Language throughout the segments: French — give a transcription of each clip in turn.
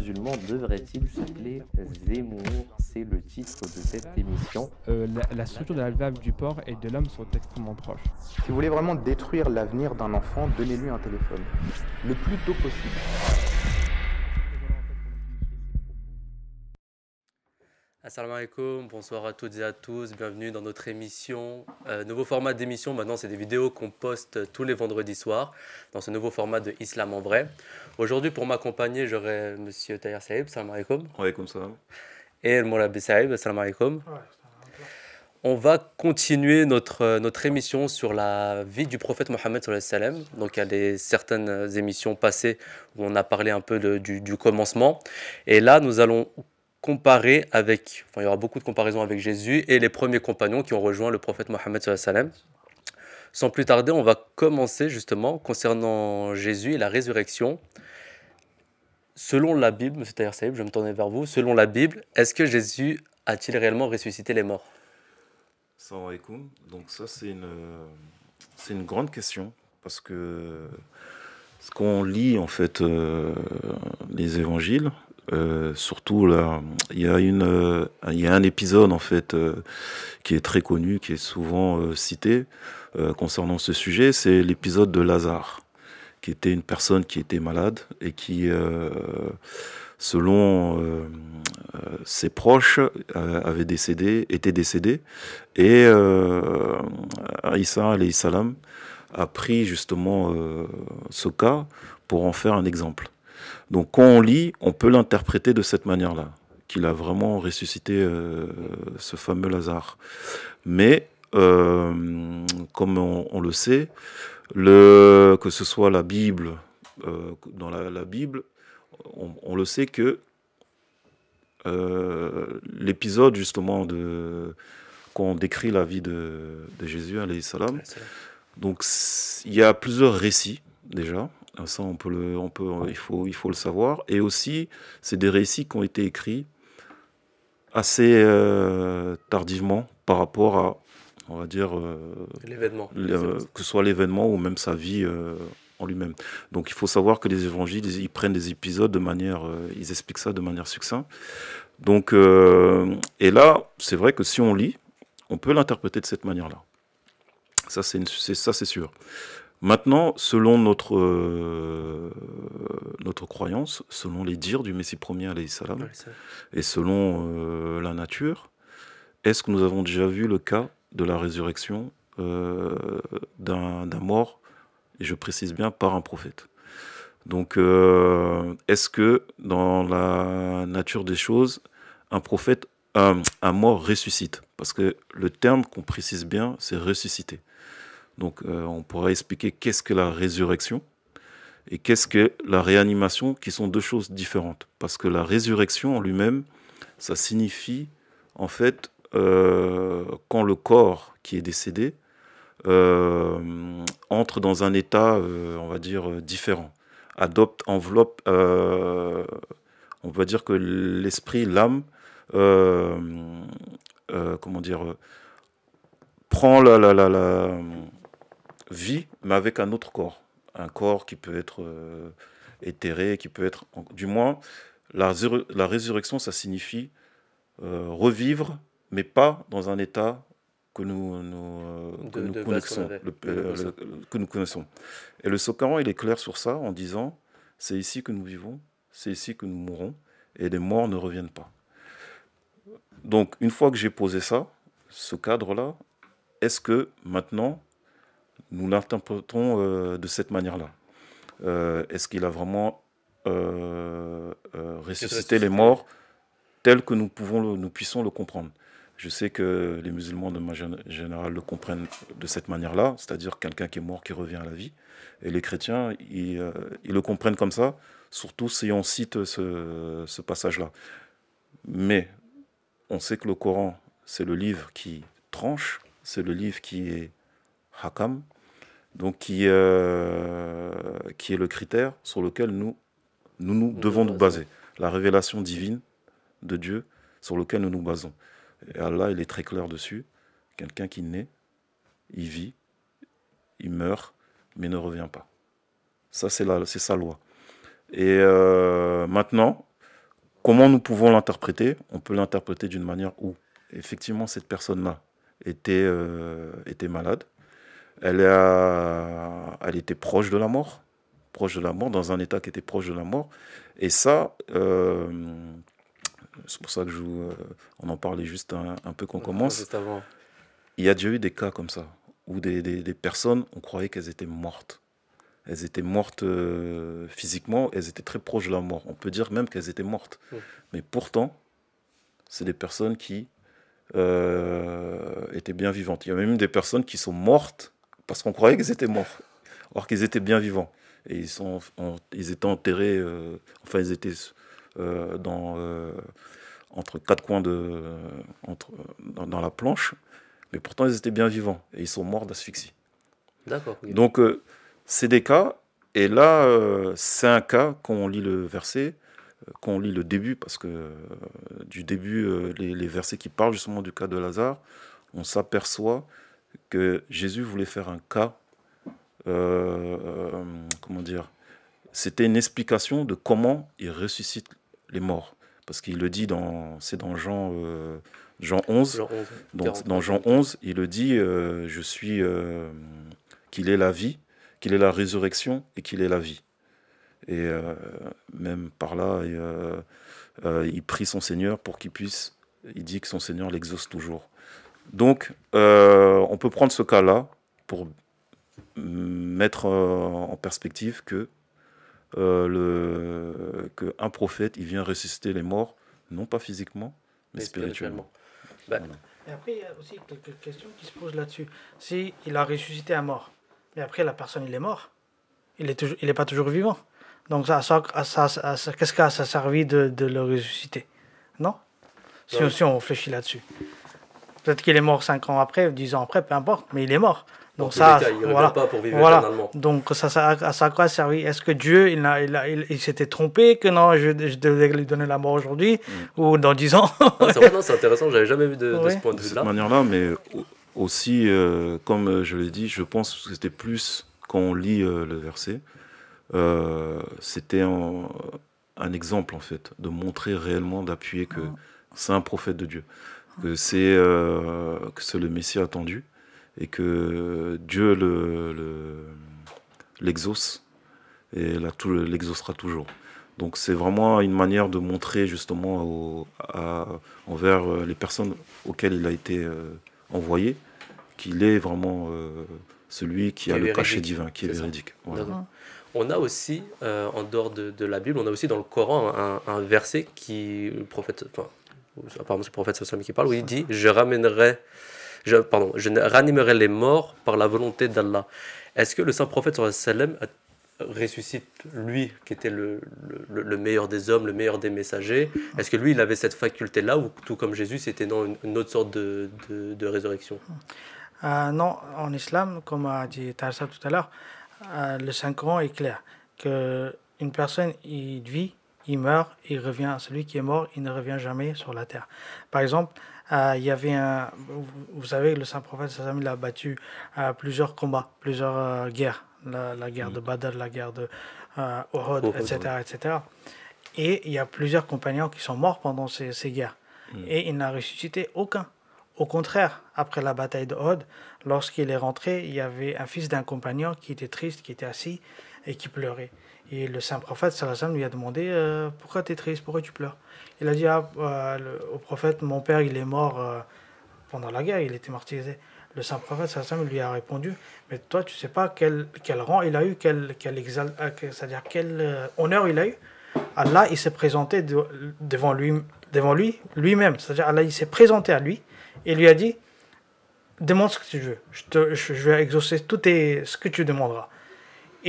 musulman devrait-il s'appeler Zemmour? C'est le titre de cette émission. La structure de la valve du porc et de l'homme sont extrêmement proches. Si vous voulez vraiment détruire l'avenir d'un enfant, donnez-lui un téléphone. Le plus tôt possible. Assalamu alaikum, bonsoir à toutes et à tous, bienvenue dans notre émission. Nouveau format d'émission, maintenant c'est des vidéos qu'on poste tous les vendredis soirs dans ce nouveau format de Islam en vrai. Aujourd'hui pour m'accompagner j'aurai Monsieur Tahir Saïb, salam alaikum. Wa alaykoum salam. Et El Moulabi Saïb, salam alaikum. On va continuer notre émission sur la vie du prophète Mohammed sallallahu alayhi wa sallam. Donc il y a certaines émissions passées où on a parlé un peu du commencement. Et là nous allons comparer avec, il y aura beaucoup de comparaisons avec Jésus et les premiers compagnons qui ont rejoint le prophète Mohammed sallallahu alayhi wa sallam. Sans plus tarder, on va commencer justement concernant Jésus et la résurrection. Selon la Bible, M. Tahir Saïb, je vais me tourner vers vous. Selon la Bible, est-ce que Jésus a-t-il réellement ressuscité les morts? Salam alaikum. Donc ça c'est une grande question parce que ce qu'on lit en fait les évangiles, surtout là, il y a un épisode en fait qui est très connu, qui est souvent cité concernant ce sujet, c'est l'épisode de Lazare, qui était une personne qui était malade et qui, selon ses proches, était décédé, et Isa alayhi salam a pris justement ce cas pour en faire un exemple. Donc quand on lit, on peut l'interpréter de cette manière-là, qu'il a vraiment ressuscité ce fameux Lazare. Mais comme on le sait, que ce soit la Bible, dans la Bible, on le sait que l'épisode justement quand on décrit la vie de Jésus alayhi salam, donc il y a plusieurs récits déjà. Ça, il faut le savoir. Et aussi, c'est des récits qui ont été écrits assez tardivement par rapport à, on va dire, l'événement, que ce soit l'événement ou même sa vie en lui-même. Donc, il faut savoir que les évangiles, ils prennent des épisodes ils expliquent ça de manière succincte. Donc, et là, c'est vrai que si on lit, on peut l'interpréter de cette manière-là. Ça, c'est sûr. Maintenant, selon notre croyance, selon les dires du Messie premier alayhi salam, et selon la nature, est-ce que nous avons déjà vu le cas de la résurrection d'un mort, et je précise bien par un prophète? Donc, est-ce que dans la nature des choses, un mort ressuscite? Parce que le terme qu'on précise bien, c'est ressusciter. Donc, on pourra expliquer qu'est-ce que la résurrection et qu'est-ce que la réanimation, qui sont deux choses différentes. Parce que la résurrection en lui-même, ça signifie, en fait, quand le corps qui est décédé entre dans un état, on va dire, différent, enveloppe, on va dire que l'esprit, l'âme, comment dire, prend la vie, mais avec un autre corps. Un corps qui peut être éthéré, qui peut être... Du moins, la résurrection, ça signifie revivre, mais pas dans un état que nous connaissons. Et le Coran, il est clair sur ça en disant, c'est ici que nous vivons, c'est ici que nous mourrons, et les morts ne reviennent pas. Donc, une fois que j'ai posé ça, ce cadre-là, est-ce que maintenant, nous l'interprétons de cette manière-là? Est-ce qu'il a vraiment ressuscité les morts tel que nous puissions le comprendre? Je sais que les musulmans, de manière générale, le comprennent de cette manière-là, c'est-à-dire quelqu'un qui est mort qui revient à la vie. Et les chrétiens, ils le comprennent comme ça, surtout si on cite ce passage-là. Mais on sait que le Coran, c'est le livre qui tranche, c'est le livre qui est hakam, donc qui est le critère sur lequel nous devons nous baser. La révélation divine de Dieu sur lequel nous nous basons. Et Allah, il est très clair dessus. Quelqu'un qui naît, il vit, il meurt, mais ne revient pas. Ça, c'est sa loi. Et maintenant, comment nous pouvons l'interpréter? On peut l'interpréter d'une manière où, effectivement, cette personne-là était malade. Elle était proche de la mort, dans un état qui était proche de la mort. Et ça, c'est pour ça que on en parlait juste un peu qu'on commence. Juste avant. Il y a déjà eu des cas comme ça, où des personnes, on croyait qu'elles étaient mortes. Elles étaient mortes physiquement, elles étaient très proches de la mort. On peut dire même qu'elles étaient mortes. Mais pourtant, c'est des personnes qui étaient bien vivantes. Il y a même des personnes qui sont mortes parce qu'on croyait qu'ils étaient morts, alors qu'ils étaient bien vivants. Et ils étaient enterrés, ils étaient entre quatre coins dans la planche, mais pourtant ils étaient bien vivants et ils sont morts d'asphyxie. D'accord. Oui. Donc c'est des cas, et là c'est un cas quand on lit le verset, quand on lit le début, parce que du début, les versets qui parlent justement du cas de Lazare, on s'aperçoit que Jésus voulait faire un cas, comment dire, c'était une explication de comment il ressuscite les morts. Parce qu'il le dit, c'est dans Jean 11. Donc, dans Jean 11, il le dit, qu'il est la vie, qu'il est la résurrection et qu'il est la vie. Et même par là, il prie son Seigneur pour qu'il puisse, il dit que son Seigneur l'exauce toujours. Donc, on peut prendre ce cas-là pour mettre en perspective que un prophète, il vient ressusciter les morts, non pas physiquement, mais spirituellement. Voilà. Et après, il y a aussi quelques questions qui se posent là-dessus. Si il a ressuscité un mort, mais après la personne, il est mort, il est pas toujours vivant. Donc, qu'est-ce que ça a servi de le ressusciter? Non, si on réfléchit là-dessus. Peut-être qu'il est mort 5 ans après, 10 ans après, peu importe, mais il est mort. Donc ça, il ne revient pas pour vivre éternellement. Donc ça a quoi servi? Est-ce que Dieu, il s'était trompé, que non, je devais lui donner la mort aujourd'hui, ou dans 10 ans? C'est intéressant, je n'avais jamais vu de ce point de vue-là. De cette manière-là, mais aussi, comme je l'ai dit, je pense que c'était plus, quand on lit le verset, c'était un exemple, en fait, de montrer réellement, d'appuyer que c'est un prophète de Dieu, que c'est le Messie attendu, et que Dieu l'exauce, et l'exaucera toujours. Donc c'est vraiment une manière de montrer justement envers les personnes auxquelles il a été envoyé, qu'il est vraiment celui qui a le cachet divin, qui est véridique. Voilà. On a aussi, en dehors de la Bible, on a aussi dans le Coran un verset qui, apparemment c'est le prophète sallam qui parle, où il dit « je ranimerai les morts par la volonté d'Allah ». Est-ce que le saint prophète sallam ressuscite lui, qui était le meilleur des hommes, le meilleur des messagers? Est-ce que lui, il avait cette faculté-là, ou tout comme Jésus, c'était une autre sorte de résurrection? Non, en islam, comme a dit Tarsa tout à l'heure, le Saint-Coran est clair, qu'une personne, il vit, il meurt, il revient. Celui qui est mort, il ne revient jamais sur la terre. Par exemple, il y avait vous savez, le Saint-Prophète, il a battu plusieurs combats, plusieurs guerres. La guerre de Badr, la guerre de Uhud, etc. Et il y a plusieurs compagnons qui sont morts pendant ces guerres. Et il n'a ressuscité aucun. Au contraire, après la bataille de Uhud, lorsqu'il est rentré, il y avait un fils d'un compagnon qui était triste, qui était assis et qui pleurait. Et le Saint-Prophète sallam lui a demandé pourquoi tu es triste, pourquoi tu pleures? Il a dit au prophète, mon père il est mort pendant la guerre, il était martyrisé. Le Saint-Prophète sallam lui a répondu, mais toi tu sais pas quel rang il a eu, c'est-à-dire quel honneur il a eu. Allah il s'est présenté devant lui-même, c'est-à-dire Allah il s'est présenté à lui et lui a dit, demande ce que tu veux, je vais exaucer ce que tu demanderas.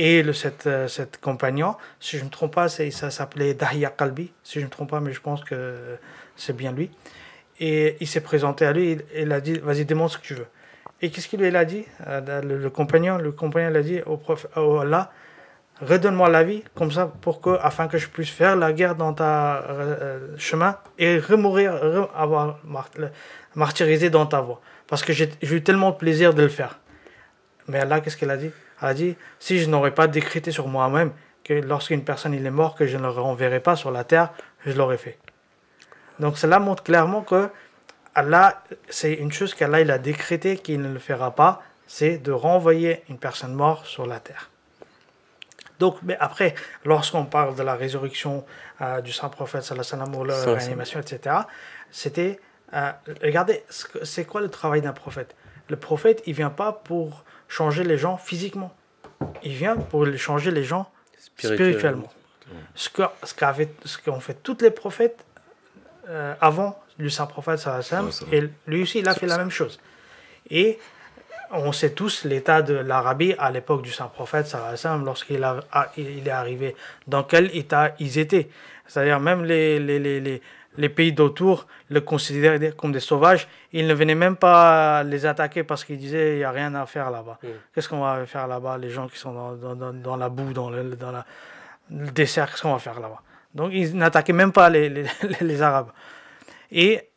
Et cet compagnon, si je ne me trompe pas, ça s'appelait Dahya Qalbi, si je ne me trompe pas, mais je pense que c'est bien lui. Et il s'est présenté à lui, il a dit, vas-y, demande ce que tu veux. Et qu'est-ce qu'il lui a dit? Le compagnon l'a dit au prophète, oh Allah, redonne-moi la vie, comme ça, afin que je puisse faire la guerre dans ta chemin et avoir martyrisé dans ta voie. Parce que j'ai eu tellement de plaisir de le faire. Mais Allah, qu'est-ce qu'il a dit? Elle a dit, si je n'aurais pas décrété sur moi-même que lorsqu'une personne il est mort, que je ne le renverrai pas sur la terre, je l'aurais fait. Donc cela montre clairement que Allah, c'est une chose qu'Allah il a décrété qu'il ne le fera pas, c'est de renvoyer une personne morte sur la terre. Donc, mais après, lorsqu'on parle de la résurrection du saint prophète, sallallahu alayhi wa sallam, ou la réanimation, etc., c'était, regardez, c'est quoi le travail d'un prophète? Le prophète, il ne vient pas pour changer les gens physiquement, il vient pour changer les gens spirituellement. Ce qu'ont fait tous les prophètes avant le saint prophète, sallallahu alayhi wa sallam, et lui aussi, il a fait la même chose. Et on sait tous l'état de l'Arabie à l'époque du saint prophète, sallallahu alayhi wa sallam, lorsqu'il il est arrivé, dans quel état ils étaient. C'est-à-dire même les pays d'autour le considéraient comme des sauvages. Ils ne venaient même pas les attaquer parce qu'ils disaient il n'y a rien à faire là-bas. Qu'est-ce qu'on va faire là-bas? Les gens qui sont dans la boue, dans le désert, qu'est-ce qu'on va faire là-bas? Donc ils n'attaquaient même pas les Arabes. Et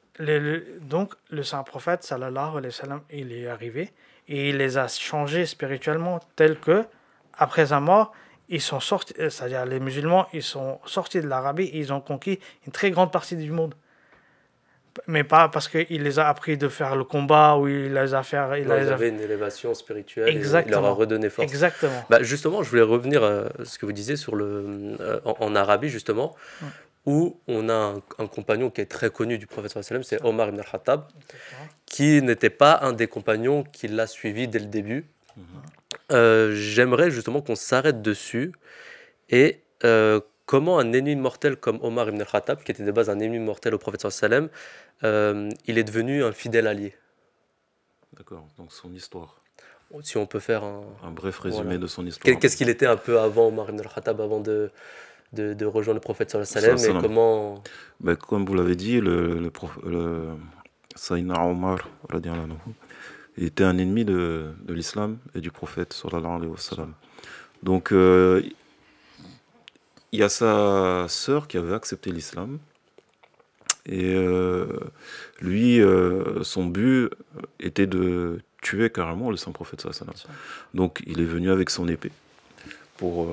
donc le saint prophète, sallallahu alayhi wa sallam, il est arrivé et il les a changés spirituellement tel que, après sa mort, ils sont sortis, c'est-à-dire les musulmans, ils sont sortis de l'Arabie et ils ont conquis une très grande partie du monde. Mais pas parce qu'il les a appris de faire le combat ou il les a fait. Ils avaient une élévation spirituelle. Exactement. Et il leur a redonné force. Exactement. Bah, justement, je voulais revenir à ce que vous disiez sur en Arabie, justement, où on a un compagnon qui est très connu du prophète, c'est Omar ibn al-Khattab, qui n'était pas un des compagnons qui l'a suivi dès le début. J'aimerais justement qu'on s'arrête dessus et comment un ennemi mortel comme Omar ibn al-Khattab, qui était de base un ennemi mortel au prophète sallam, il est devenu un fidèle allié. D'accord, donc son histoire. Si on peut faire un bref résumé de son histoire. Qu'est-ce qu'il était un peu avant Omar ibn al-Khattab, avant de rejoindre le prophète sallam, et comment... Ben, comme vous l'avez dit, Sayyidina Omar, il était un ennemi de l'islam et du prophète sallallahu alayhi wa sallam. Donc il y a sa sœur qui avait accepté l'islam et lui, son but était de tuer carrément le saint prophète sallallahu alayhi wa sallam. Donc il est venu avec son épée.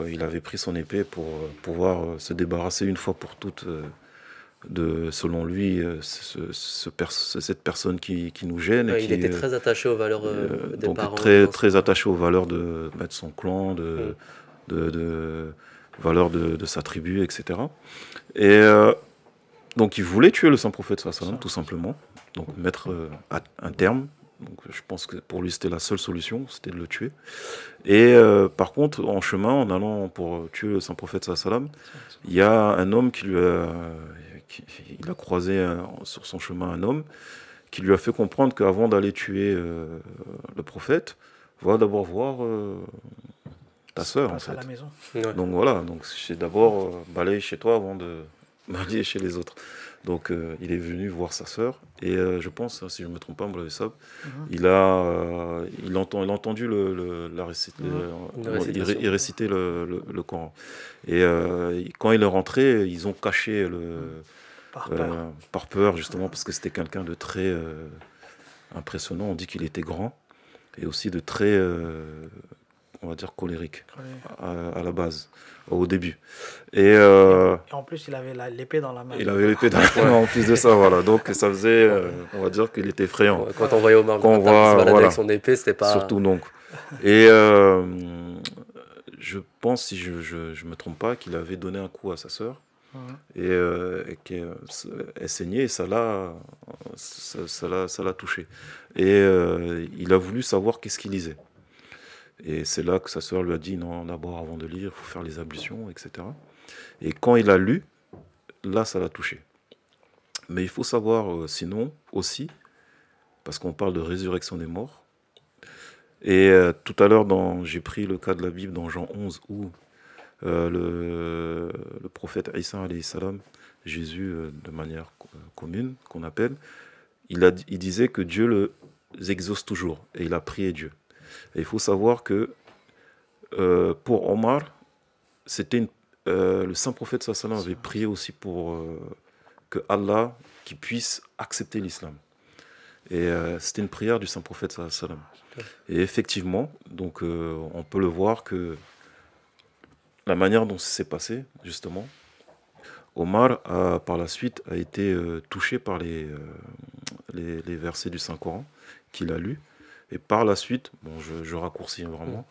Il avait pris son épée pour pouvoir se débarrasser une fois pour toutes selon lui, cette personne qui nous gêne. Ouais, il était très attaché aux valeurs des donc parents. Très attaché aux valeurs de son clan, valeurs de sa tribu, etc. Et donc il voulait tuer le saint prophète sallallahu alayhi wa sallam, tout simplement, donc mettre un terme. Donc, je pense que pour lui c'était la seule solution, c'était de le tuer. Et par contre, en chemin, en allant pour tuer le saint prophète sallallahu alayhi wa sallam, il y a un homme il a croisé sur son chemin un homme qui lui a fait comprendre qu'avant d'aller tuer le prophète, va d'abord voir ta sœur en fait. À la maison. Ouais. Donc voilà, donc c'est d'abord balayer chez toi avant de balayer chez les autres. Donc il est venu voir sa sœur et je pense, si je ne me trompe pas, il a entendu il récitait le Coran. Et quand il est rentré, ils ont caché par peur justement, parce que c'était quelqu'un de très impressionnant. On dit qu'il était grand et aussi de très, on va dire, colérique à la base, au début. Et en plus, il avait l'épée dans la main. Il avait l'épée dans la main en plus de ça, voilà. Donc ça faisait, on va dire qu'il était effrayant. Quand on voyait Omar se balader avec son épée, c'était pas... Surtout donc. Et je pense, si je me trompe pas, qu'il avait donné un coup à sa sœur. Et qu'elle saignait et ça l'a touché. Et il a voulu savoir qu'est-ce qu'il lisait. Et c'est là que sa sœur lui a dit non, d'abord avant de lire, il faut faire les ablutions, etc. Et quand il a lu, là ça l'a touché. Mais il faut savoir sinon aussi, parce qu'on parle de résurrection des morts, et tout à l'heure j'ai pris le cas de la Bible dans Jean 11 où le prophète Isa alayhi salam, Jésus de manière commune qu'on appelle, il disait que Dieu les exauce toujours et il a prié Dieu. Et il faut savoir que pour Omar, le saint prophète sallallahu alayhi wa sallam avait prié aussi pour que Allah qui puisse accepter l'islam. Et c'était une prière du saint prophète sallallahu alayhi wa sallam. Et effectivement, donc on peut le voir que la manière dont ça s'est passé, justement, Omar, par la suite, a été touché par les versets du Saint-Coran qu'il a lus. Et par la suite, bon, je raccourcis vraiment,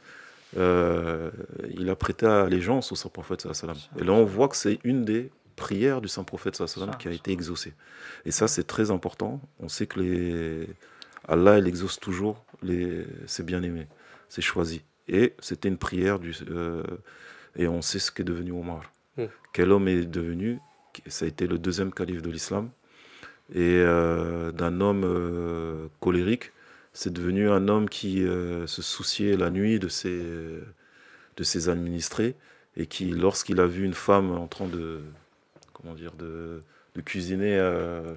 il a prêté allégeance au Saint-Prophète sallallahu alayhi wa sallam. Et là, on voit que c'est une des prières du Saint-Prophète sallallahu alayhi wa sallam qui a été exaucée. Et ça, c'est très important. On sait que Allah, il exauce toujours ses bien-aimés, ses choisis. Et c'était une prière, et on sait ce qu'est devenu Omar. Quel homme est devenu? Ça a été le deuxième calife de l'islam. Et d'un homme colérique, c'est devenu un homme qui se souciait la nuit de ses administrés, et qui, lorsqu'il a vu une femme en train de cuisiner,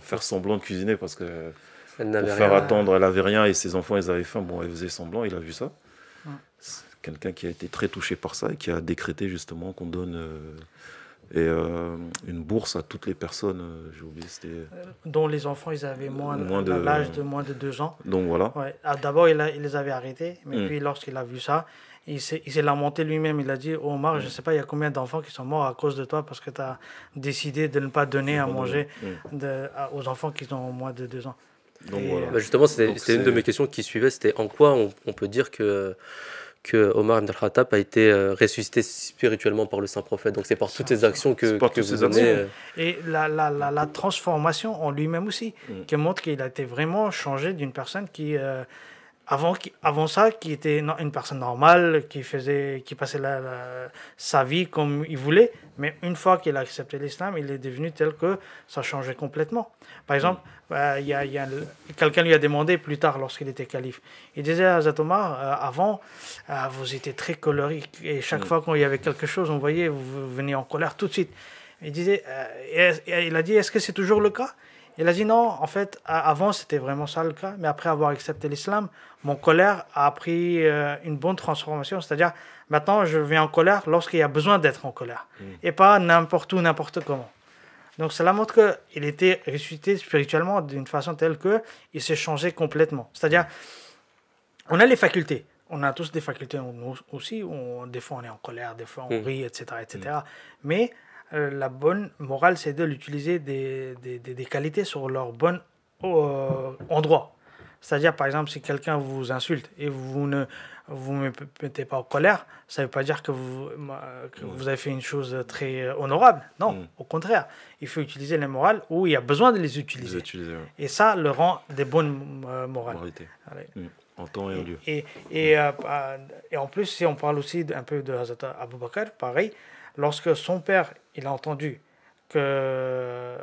faire semblant de cuisiner parce que pour faire attendre, elle n'avait rien et ses enfants ils avaient faim, bon, elle faisait semblant, il a vu ça. C'est quelqu'un qui a été très touché par ça et qui a décrété justement qu'on donne une bourse à toutes les personnes, j'ai oublié, c'était... dont les enfants ils avaient l'âge de moins de 2 ans. Donc voilà. Ouais. D'abord il les avait arrêtés, mais puis lorsqu'il a vu ça, il s'est lamenté lui-même. Il a dit: Omar, je ne sais pas, il y a combien d'enfants qui sont morts à cause de toi parce que tu as décidé de ne pas donner à manger aux enfants qui ont moins de 2 ans. Donc, voilà. Justement, c'était une de mes questions qui suivait, c'était en quoi on peut dire que Omar ibn al-Khattab a été ressuscité spirituellement par le Saint-Prophète. Donc c'est par toutes ces actions que vous menez. Et la transformation en lui-même aussi, qui montre qu'il a été vraiment changé d'une personne qui... Avant ça, qui était une personne normale, qui passait sa vie comme il voulait, mais une fois qu'il a accepté l'islam, il est devenu tel que ça changeait complètement. Par exemple, quelqu'un lui a demandé plus tard, lorsqu'il était calife, il disait à Hazrat Omar, avant, vous étiez très colérique, et chaque fois qu'il y avait quelque chose, on voyait, vous veniez en colère tout de suite. Il a dit, est-ce que c'est toujours le cas? Il a dit non, en fait, avant c'était vraiment ça le cas, mais après avoir accepté l'islam, mon colère a pris une bonne transformation, c'est-à-dire maintenant je viens en colère lorsqu'il y a besoin d'être en colère, et pas n'importe où, n'importe comment. Donc cela montre qu'il était ressuscité spirituellement d'une façon telle qu'il s'est changé complètement. C'est-à-dire, on a les facultés, on a tous des facultés nous aussi, des fois on est en colère, des fois on rit, etc. Mais la bonne morale, c'est de l'utiliser des qualités sur leur bon endroit. C'est-à-dire, par exemple, si quelqu'un vous insulte et vous ne vous mettez pas en colère, ça ne veut pas dire que vous avez fait une chose très honorable. Non, au contraire. Il faut utiliser les morales où il y a besoin de les utiliser. Et ça le rend des bonnes morales. En temps et en lieu. Et en plus, si on parle aussi un peu de Hazrat Abu Bakr, pareil, lorsque son père il a entendu que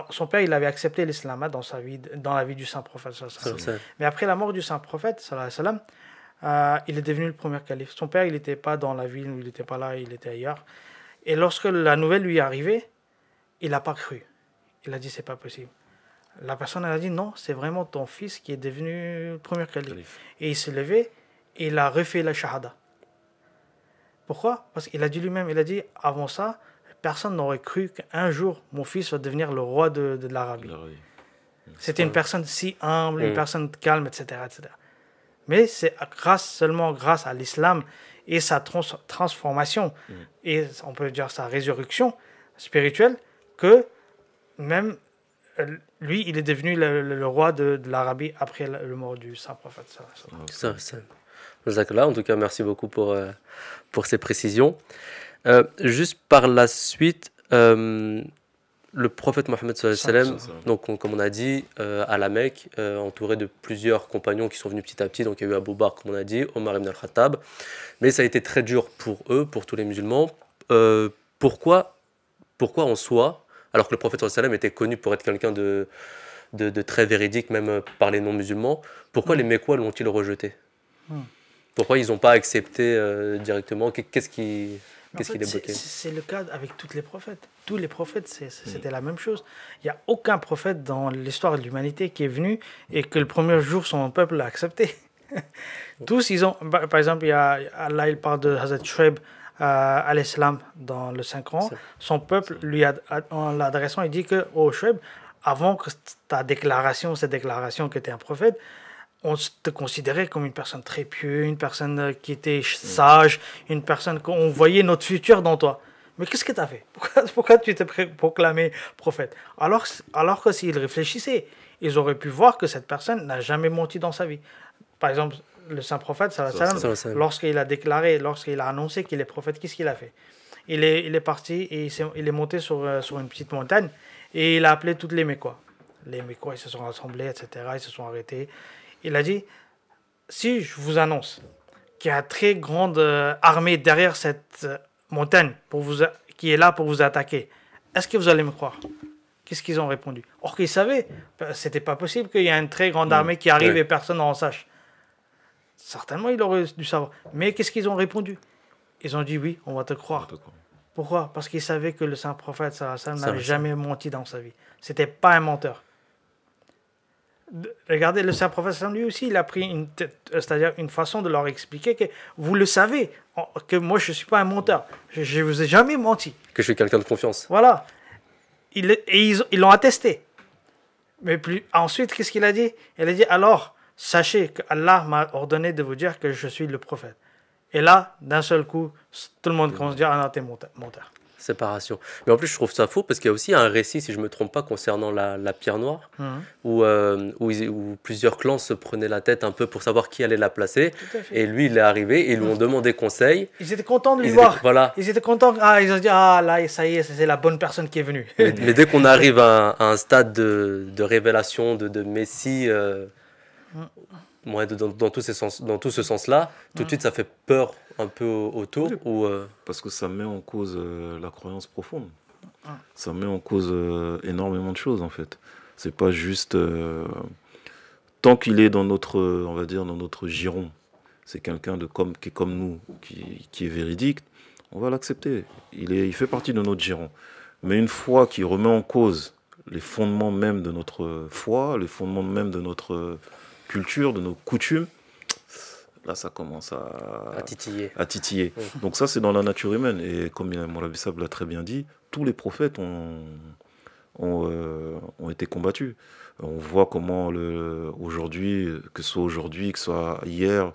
son père il avait accepté l'islam dans la vie du Saint-Prophète, mais après la mort du Saint-Prophète, il est devenu le premier calife. Son père il n'était pas dans la ville, il n'était pas là, il était ailleurs. Et lorsque la nouvelle lui est arrivée, il n'a pas cru. Il a dit c'est pas possible. La personne elle a dit non, c'est vraiment ton fils qui est devenu le premier calife. Et il s'est levé et il a refait la shahada. Pourquoi? Parce qu'il a dit lui-même, il a dit avant ça, personne n'aurait cru qu'un jour mon fils va devenir le roi de l'Arabie. C'était une personne si humble, une personne calme, etc. Mais c'est seulement grâce à l'islam et sa transformation, et on peut dire sa résurrection spirituelle, que même lui, il est devenu le roi de l'Arabie après le mort du Saint-Prophète. En tout cas, merci beaucoup pour ces précisions. Juste par la suite, le prophète Mohammed sallallahu alayhi wa sallam, donc comme on a dit, à la Mecque, entouré de plusieurs compagnons qui sont venus petit à petit. Donc il y a eu Abu Bakr, comme on a dit, Omar ibn al-Khattab. Mais ça a été très dur pour eux, pour tous les musulmans. Pourquoi en soi, alors que le prophète sallallahu alayhi wa sallam était connu pour être quelqu'un de très véridique, même par les non-musulmans, pourquoi les Mécois l'ont-ils rejeté? Pourquoi ils n'ont pas accepté directement? Qu'est-ce qui les bloquait? C'est le cas avec tous les prophètes. Tous les prophètes, c'était la même chose. Il n'y a aucun prophète dans l'histoire de l'humanité qui est venu et que le premier jour, son peuple l'a accepté. Tous, ils ont... Par exemple, Allah, il parle de Hazrat Shuaib à l'islam dans le Saint-Coran. Son peuple, en l'adressant, il dit que « Oh Shuaib, avant que cette déclaration que tu es un prophète, on te considérait comme une personne très pieuse, une personne qui était sage, une personne qu'on voyait notre futur dans toi. mais qu'est-ce que tu as fait? Pourquoi tu t'es proclamé prophète? Alors que s'ils réfléchissaient, ils auraient pu voir que cette personne n'a jamais menti dans sa vie. Par exemple, le saint prophète, sallallahu alayhi wa sallam, lorsqu'il a déclaré, lorsqu'il a annoncé qu'il est prophète, qu'est-ce qu'il a fait? Il est parti et il est monté sur une petite montagne et il a appelé toutes les Mécois. Les Mécois, ils se sont rassemblés, etc. Ils se sont arrêtés. Il a dit, si je vous annonce qu'il y a une très grande armée derrière cette montagne qui est là pour vous attaquer, est-ce que vous allez me croire? Qu'est-ce qu'ils ont répondu? Or qu'ils savaient, c'était pas possible qu'il y ait une très grande armée qui arrive et personne n'en sache. Certainement, ils auraient dû savoir. Mais qu'est-ce qu'ils ont répondu? Ils ont dit oui, on va te croire. Pourquoi? Parce qu'ils savaient que le saint prophète sallallahu alayhi wa sallam n'avait jamais menti dans sa vie. C'était pas un menteur. Regardez, le saint prophète lui aussi, il a pris c'est-à-dire une façon de leur expliquer que vous le savez, que moi je ne suis pas un menteur. Je ne vous ai jamais menti. Que je suis quelqu'un de confiance. Voilà. Ils l'ont attesté. Mais ensuite, qu'est-ce qu'il a dit? Il a dit, alors, sachez qu'Allah m'a ordonné de vous dire que je suis le prophète. Et là, d'un seul coup, tout le monde commence à dire, ah non, t'es menteur. Séparation. Mais en plus, je trouve ça faux parce qu'il y a aussi un récit, si je ne me trompe pas, concernant la pierre noire, où plusieurs clans se prenaient la tête un peu pour savoir qui allait la placer. Et lui, il est arrivé et ils lui ont demandé conseil. Ils étaient contents de lui voir. Voilà. Ils étaient contents. Ah, ils ont dit, ah là, ça y est, c'est la bonne personne qui est venue. Mais dès qu'on arrive à un stade de révélation, de Messie, dans tout ce sens-là, tout de suite, ça fait peur un peu autour. Parce que ça met en cause la croyance profonde. Ça met en cause énormément de choses, en fait. C'est pas juste... tant qu'il est dans notre, on va dire, dans notre giron, c'est quelqu'un qui est comme nous, qui est véridique, on va l'accepter. Il fait partie de notre giron. Mais une fois qu'il remet en cause les fondements même de notre foi, les fondements même de notre culture, de nos coutumes, là ça commence à titiller. Donc ça c'est dans la nature humaine. Et comme Moulavi Sab l'a très bien dit, tous les prophètes ont été combattus. On voit comment aujourd'hui, que ce soit aujourd'hui, que ce soit hier,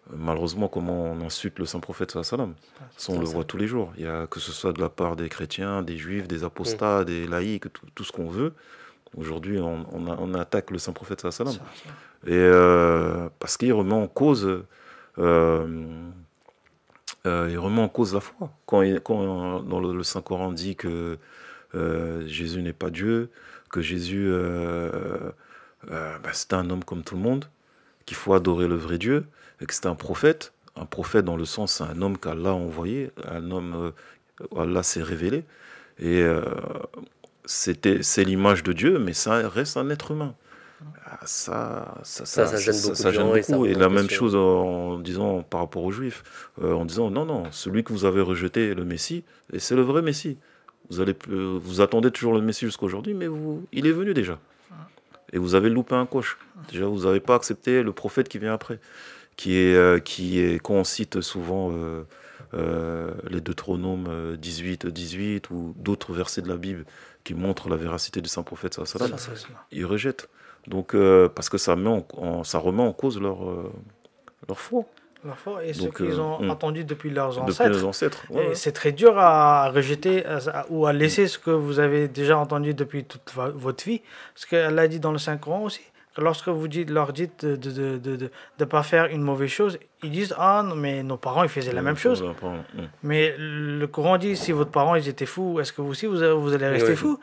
malheureusement comment on insulte le saint prophète sallallahu alayhi wa sallam. Ça on le voit tous les jours. Il y a, que ce soit de la part des chrétiens, des juifs, des apostats, des laïcs, tout ce qu'on veut. Aujourd'hui, on attaque le saint prophète sallallahu alayhi wa sallam. Et parce qu'il remet en cause, la foi. Quand dans le Saint Coran dit que Jésus n'est pas Dieu, que Jésus c'était un homme comme tout le monde, qu'il faut adorer le vrai Dieu, et que c'était un prophète dans le sens c'est un homme qu'Allah a envoyé, un homme Allah s'est révélé, et c'est l'image de Dieu, mais ça reste un être humain. Ça gêne beaucoup. Et la même chose en disant par rapport aux Juifs, en disant non, celui que vous avez rejeté le Messie, et c'est le vrai Messie. Vous attendez toujours le Messie jusqu'à aujourd'hui, mais il est venu déjà. Et vous avez loupé un coche. Déjà, vous n'avez pas accepté le prophète qui vient après, quand on cite souvent les Deutéronomes 18 ou d'autres versets de la Bible qui montrent la véracité du saint prophète sallallahu alayhi wa sallam, ils rejettent. Donc, parce que ça remet en cause leur foi. Leur foi et ce qu'ils ont entendu depuis leurs ancêtres. Depuis les ancêtres. Ouais. C'est très dur à rejeter ou à laisser ce que vous avez déjà entendu depuis toute votre vie. Parce qu'elle a dit dans le Saint-Coran aussi, que lorsque vous leur dites de ne pas faire une mauvaise chose, ils disent « Ah, non, mais nos parents, ils faisaient la même chose. » Mais le Coran dit « Si votre parents, ils étaient fous, est-ce que vous aussi, vous allez rester fous ?»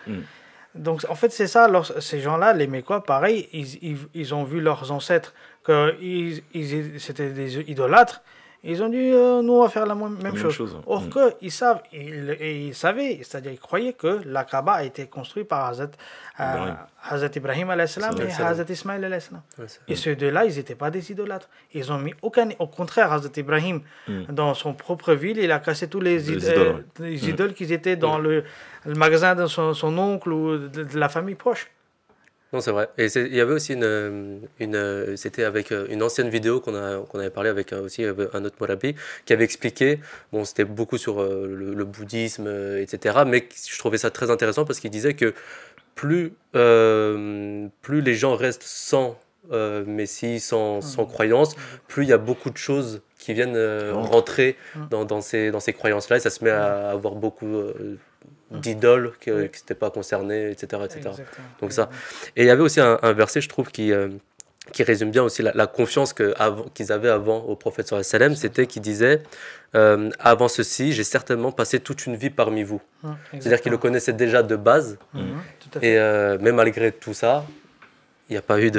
Donc, en fait, c'est ça. Ces gens-là, les Mécois, pareil, ils ont vu leurs ancêtres que c'était des idolâtres. Ils ont dit, nous, on va faire la même chose. Or qu'ils savaient, c'est-à-dire ils croyaient que la Kaaba a été construite par Hazrat Ibrahim a.s. et Hazrat Ismaïl a.s. Et ceux deux-là, ils n'étaient pas des idolâtres. Ils ont mis aucun... Au contraire, Hazrat Ibrahim, dans son propre ville, il a cassé tous les idoles qui étaient dans le magasin de son oncle ou de la famille proche. Non, c'est vrai. Et il y avait aussi c'était avec une ancienne vidéo qu'on avait parlé avec aussi un autre Morabi qui avait expliqué, bon, c'était beaucoup sur le bouddhisme, etc. Mais je trouvais ça très intéressant parce qu'il disait que plus les gens restent sans Messie, sans croyance, plus il y a beaucoup de choses qui viennent Rentre. rentrer dans ces croyances-là, et ça se met à avoir beaucoup d'idoles qui n'étaient pas concernées, etc. etc. Exactement. Donc ça. Et il y avait aussi un verset, je trouve, qui résume bien aussi la confiance qu'ils avaient avant au prophète sallallahu alayhi wa sallam. C'était qu'il disait avant ceci, j'ai certainement passé toute une vie parmi vous. C'est-à-dire qu'il le connaissait déjà de base, Tout à fait. et mais malgré tout ça, il n'y a pas eu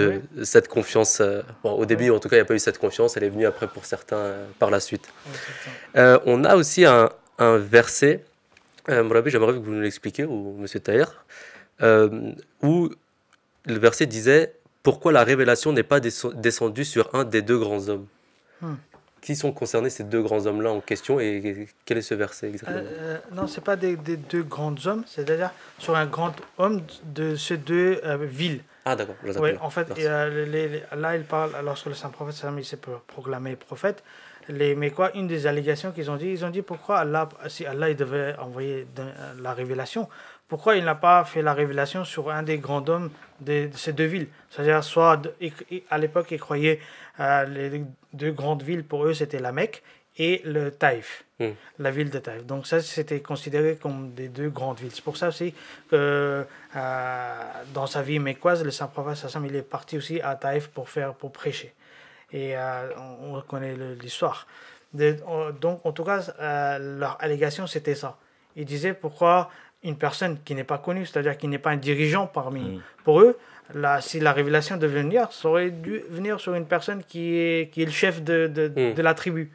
cette confiance. Bon, au début, en tout cas, il n'y a pas eu cette confiance. Elle est venue après pour certains par la suite. Exactement. On a aussi un verset, Mourabi, j'aimerais que vous nous l'expliquiez, ou Monsieur Tahir, où le verset disait « Pourquoi la révélation n'est pas descendue sur un des deux grands hommes ?» Qui sont concernés ces deux grands hommes-là en question, et quel est ce verset exactement? Non, ce n'est pas des deux grands hommes, c'est-à-dire sur un grand homme de ces deux villes. Ah d'accord, je Oui, en fait, là, il parle, lorsque le Saint-Prophète il s'est proclamé prophète, mais quoi, une des allégations qu'ils ont dit pourquoi Allah, si Allah il devait envoyer la révélation, pourquoi il n'a pas fait la révélation sur un des grands hommes de ces deux villes? C'est-à-dire, à l'époque, ils croyaient les deux grandes villes, pour eux, c'était la Mecque et le Taïf, la ville de Taïf. Donc ça, c'était considéré comme des deux grandes villes. C'est pour ça aussi que dans sa vie mécoise, le Saint-Prophète, il est parti aussi à Taïf pour prêcher. Et on connaît l'histoire. Donc, en tout cas, leur allégation, c'était ça. Ils disaient pourquoi une personne qui n'est pas connue, c'est-à-dire qui n'est pas un dirigeant parmi pour eux, si la révélation devait venir, ça aurait dû venir sur une personne qui est le chef de la tribu.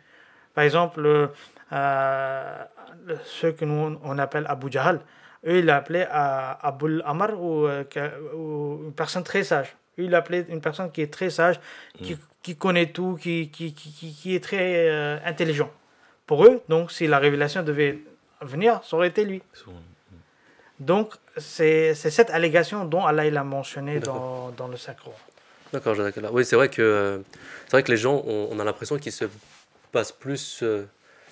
Par exemple, ceux que nous on appelle Abu Jahal, eux ils l'appelaient Abul Amr, ou une personne très sage. Eux ils l'appelaient une personne qui est très sage, qui connaît tout, qui est très intelligent. Pour eux, donc si la révélation devait venir, ça aurait été lui. Donc c'est cette allégation dont Allah il a mentionné dans le Saint-Coran. D'accord, d'accord. Oui, c'est vrai que les gens, on a l'impression qu'ils se basent plus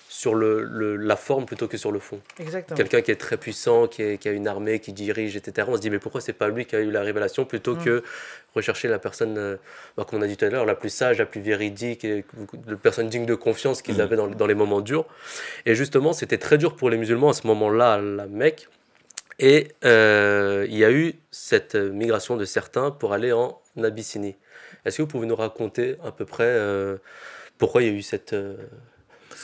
sur la forme plutôt que sur le fond. Exactement. Quelqu'un qui est très puissant, qui a une armée, qui dirige, etc. On se dit, mais pourquoi c'est pas lui qui a eu la révélation, plutôt que rechercher la personne, comme on a dit tout à l'heure, la plus sage, la plus véridique, la personne digne de confiance qu'ils avaient dans les moments durs. Et justement, c'était très dur pour les musulmans à ce moment-là, à la Mecque. Et il y a eu cette migration de certains pour aller en Abyssinie. Est-ce que vous pouvez nous raconter à peu près pourquoi il y a eu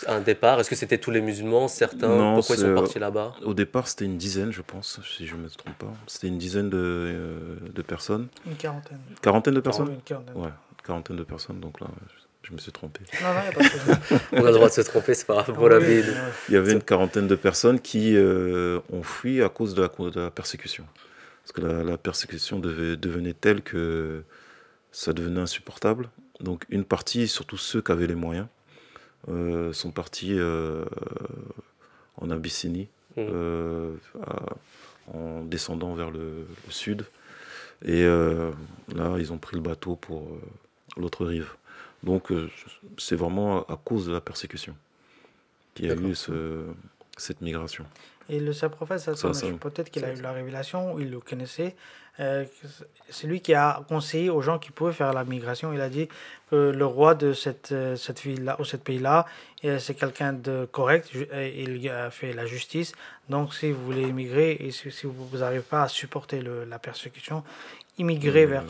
un départ? Est-ce que c'était tous les musulmans, certains? Non, pourquoi ils sont partis là-bas? Au départ, c'était une dizaine, je pense, si je ne me trompe pas. C'était une dizaine de personnes. Une quarantaine. Quarantaine de personnes? Une quarantaine. Ouais, une quarantaine de personnes, donc là, je me suis trompé. Non, il n'y a pas de problème. On a le droit de se tromper, c'est pas grave pour la vie. Il y avait une quarantaine de personnes qui ont fui à cause de la persécution. Parce que la persécution devenait telle que ça devenait insupportable. Donc une partie, surtout ceux qui avaient les moyens, sont partis en Abyssinie, en descendant vers le sud. Et là, ils ont pris le bateau pour l'autre rive. Donc c'est vraiment à cause de la persécution qu'il y a eu cette migration. Et le Saint-Prophète, peut-être qu'il a eu la révélation, il le connaissait. C'est lui qui a conseillé aux gens qui pouvaient faire la migration. Il a dit que le roi de cette ville-là, ou ce pays-là, c'est quelqu'un de correct, il a fait la justice. Donc si vous voulez immigrer, et si vous n'arrivez pas à supporter la persécution, immigrez vers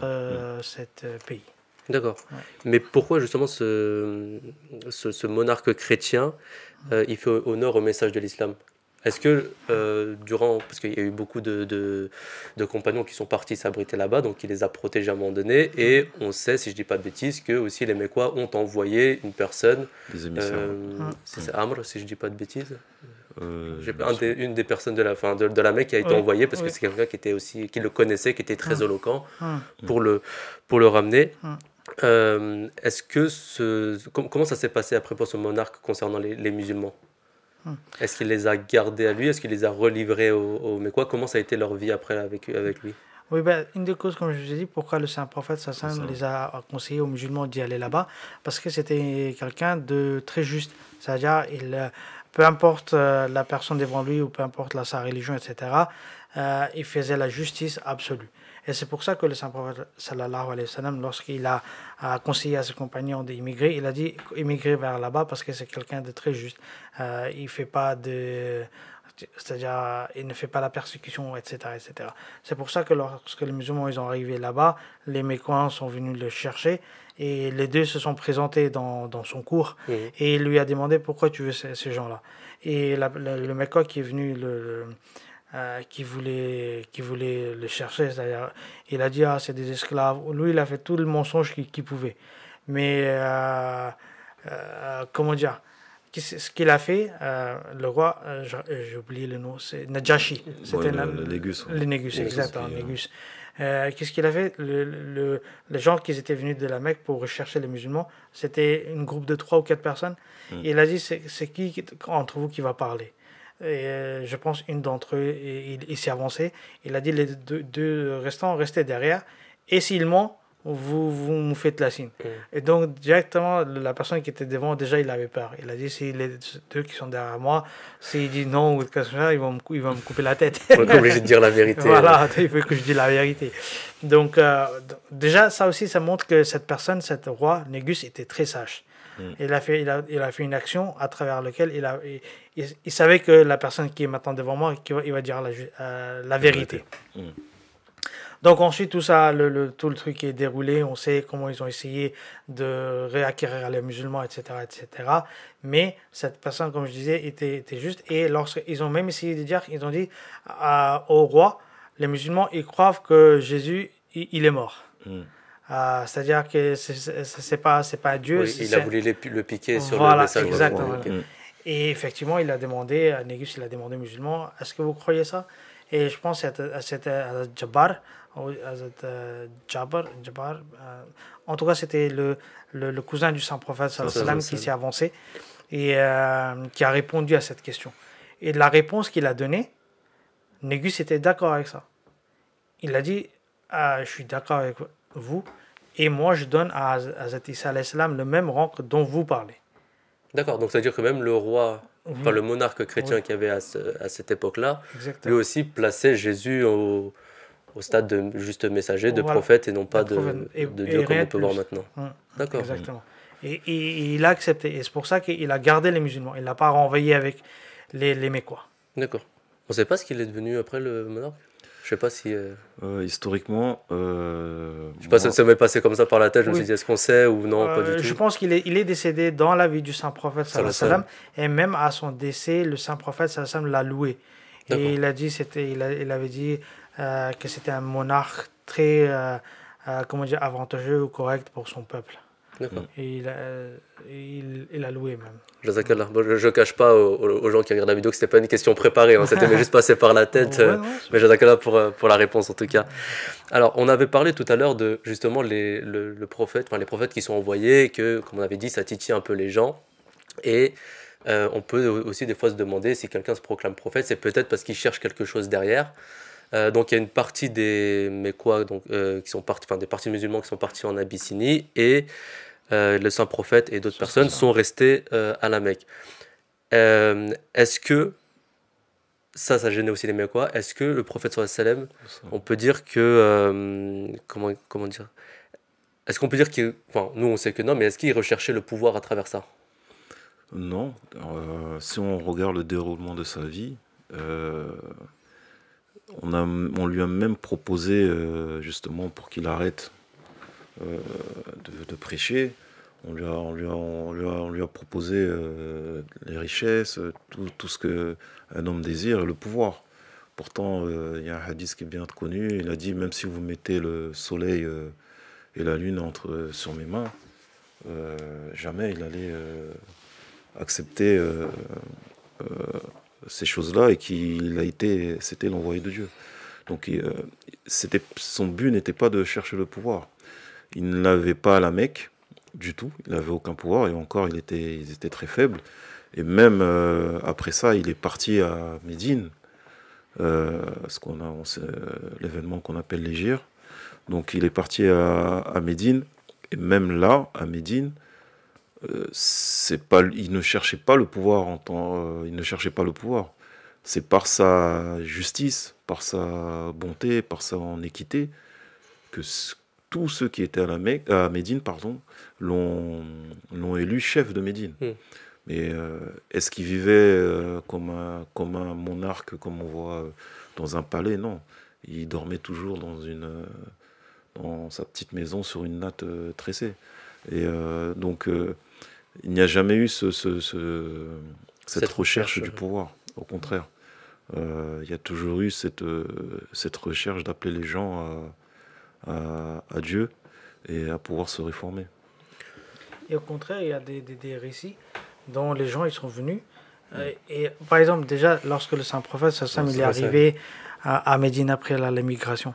cet pays. D'accord. Ouais. Mais pourquoi justement ce monarque chrétien, il fait honneur au message de l'islam? Est-ce que parce qu'il y a eu beaucoup de compagnons qui sont partis s'abriter là-bas, donc il les a protégés à un moment donné, et on sait, si je ne dis pas de bêtises, que aussi les Mécois ont envoyé une personne, c'est Amr, si je ne dis pas de bêtises. Une des personnes de la Mecque qui a été envoyée, parce que c'est quelqu'un qui le connaissait, qui était très éloquent, pour le ramener. Est-ce que comment ça s'est passé après pour ce monarque concernant les musulmans? Est-ce qu'il les a gardés à lui? Est-ce qu'il les a relivrés aux Mécois? Comment ça a été leur vie après avec lui? Oui, une des causes, comme je vous ai dit, pourquoi le Saint-Prophète les a conseillés aux musulmans d'y aller là-bas, parce que c'était quelqu'un de très juste. C'est-à-dire, peu importe la personne devant lui, ou peu importe sa religion, etc., il faisait la justice absolue. Et c'est pour ça que le Saint-Prophète, sallallahu alayhi wa sallam, lorsqu'il a conseillé à ses compagnons d'immigrer, il a dit immigrer vers là-bas parce que c'est quelqu'un de très juste. Il fait pas de... C'est-à-dire, il ne fait pas la persécution, etc., etc. C'est pour ça que lorsque les musulmans ils ont arrivé là-bas, les Mécois sont venus le chercher et les deux se sont présentés dans son cours et il lui a demandé pourquoi tu veux ces gens-là. Et le Mécois qui est venu qui voulait le chercher, c'est-à-dire, il a dit c'est des esclaves. Lui, il a fait tout le mensonge qu'il pouvait. Mais comment dire? Ce qu'il a fait, le roi, j'ai oublié le nom, c'est Najashi. C'était le Négus. Le Négus, exactement, Négus. Qu'est-ce qu'il a fait? Les gens qui étaient venus de la Mecque pour rechercher les musulmans, c'était un groupe de 3 ou 4 personnes. Et il a dit, c'est qui entre vous qui va parler? Et je pense une d'entre eux, il s'est avancé. Il a dit, les deux restants, restez derrière. Et s'ils ment, vous me faites la signe. Et donc, directement, la personne qui était devant, déjà, il avait peur. Il a dit, si les deux qui sont derrière moi, s'il dit non ou quelque chose, ils vont me couper la tête. On est obligé de dire la vérité. Voilà, il faut que je dise la vérité. Donc, déjà, ça aussi, ça montre que cette personne, cet roi, Négus, était très sage. Il a fait une action à travers laquelle il savait que la personne qui est maintenant devant moi, il va dire la vérité. Donc ensuite, tout ça, tout le truc est déroulé. On sait comment ils ont essayé de réacquérir les musulmans, etc., etc. Mais cette personne, comme je disais, était juste. Et lorsqu'ils ont même essayé de dire, ils ont dit au roi, les musulmans, ils croient que Jésus, il est mort. C'est-à-dire que c'est pas Dieu. Oui, il a voulu le piquer sur voilà, le message. Exactement. Et effectivement, il a demandé, Négus, il a demandé aux musulmans, est-ce que vous croyez ça? Et je pense que c'était Jabbar, en tout cas, c'était le cousin du Saint-Prophète sallam qui s'est avancé et qui a répondu à cette question. Et la réponse qu'il a donnée, Négus était d'accord avec ça. Il a dit, je suis d'accord avec vous, et moi je donne à Hazrat Isa alayhi salam le même rang dont vous parlez. D'accord, donc c'est-à-dire que même le roi, enfin le monarque chrétien qu'il y avait à cette époque-là, lui aussi plaçait Jésus au stade de juste messager, de prophète et non pas de Dieu comme on peut voir maintenant. D'accord. Exactement. Et il a accepté, et c'est pour ça qu'il a gardé les musulmans, il ne l'a pas renvoyé avec les Mécois. D'accord. On ne sait pas ce qu'il est devenu après le monarque? Je sais pas si... historiquement... je sais pas si ça m'est passé comme ça par la tête, je me suis dit, est-ce qu'on sait ou non, pas du tout. Je pense qu'il est décédé dans la vie du Saint-Prophète, sallam, et même à son décès, le Saint-Prophète sallam, l'a loué. Et il a dit, il avait dit que c'était un monarque très avantageux ou correct pour son peuple. D'accord. Et il a loué même. Jazakallah. Bon, je ne cache pas aux gens qui regardent la vidéo que ce n'était pas une question préparée, hein, c'était juste passé par la tête. Mais Jazakallah pour la réponse en tout cas. Alors, on avait parlé tout à l'heure de justement les prophètes qui sont envoyés, que, comme on avait dit, ça titille un peu les gens. Et on peut aussi des fois se demander si quelqu'un se proclame prophète, c'est peut-être parce qu'il cherche quelque chose derrière. Donc il y a une partie des Mécois qui sont partis, des partis musulmans qui sont partis en Abyssinie et le Saint-Prophète et d'autres personnes sont restés à la Mecque. Est-ce que ça gênait aussi les Mécois? Est-ce que le prophète sallallahu alayhi wa sallam, on peut dire que comment dire? Est-ce qu'on peut dire que, nous on sait que non, mais est-ce qu'il recherchait le pouvoir à travers ça? Non. Si on regarde le déroulement de sa vie, on lui a même proposé, justement, pour qu'il arrête de prêcher, on lui a proposé les richesses, tout ce qu'un homme désire, et le pouvoir. Pourtant, il y a un hadith qui est bien connu, il a dit, même si vous mettez le soleil et la lune sur mes mains, jamais il allait accepter ces choses-là et c'était l'envoyé de Dieu. Donc son but n'était pas de chercher le pouvoir. Il ne l'avait pas à la Mecque du tout, il n'avait aucun pouvoir et encore ils étaient très faibles. Et même après ça, il est parti à Médine, l'événement qu'on appelle l'Hégire. Donc il est parti à Médine et même là, à Médine, il ne cherchait pas le pouvoir il ne cherchait pas le pouvoir. C'est par sa justice, par sa bonté, par son équité, que tous ceux qui étaient à Médine, pardon, l'ont élu chef de Médine. Mais est-ce qu'il vivait comme un monarque, comme on voit dans un palais? Non. Il dormait toujours dans sa petite maison sur une natte tressée. Et donc, il n'y a jamais eu cette recherche du pouvoir. Au contraire, il y a toujours eu cette recherche d'appeler les gens à Dieu et à pouvoir se réformer. Et au contraire, il y a des récits dont les gens ils sont venus. Et par exemple, déjà, lorsque le saint prophète Sassam il est arrivé à Médine après l'émigration,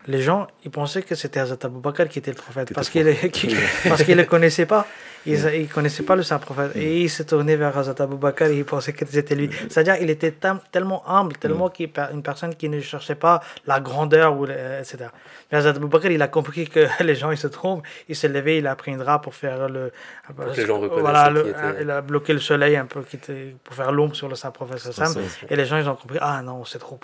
les gens ils pensaient que c'était Hazrat Abou Bakr qui était le prophète parce qu'ils ne le connaissaient pas. Ils ne connaissaient pas le saint prophète. Et ils se tournaient vers Hazrat Abou Bakr et ils pensaient que c'était lui. C'est-à-dire qu'il était tellement humble, tellement une personne qui ne cherchait pas la grandeur, etc. Mais Hazrat Abou Bakr, il a compris que les gens ils se trompent. Il s'est levé, il a pris une drap pour faire les gens reconnaissent il a bloqué le soleil un peu pour faire l'ombre sur le saint prophète Sassam. Et les gens ils ont compris, ah non, c'est trop.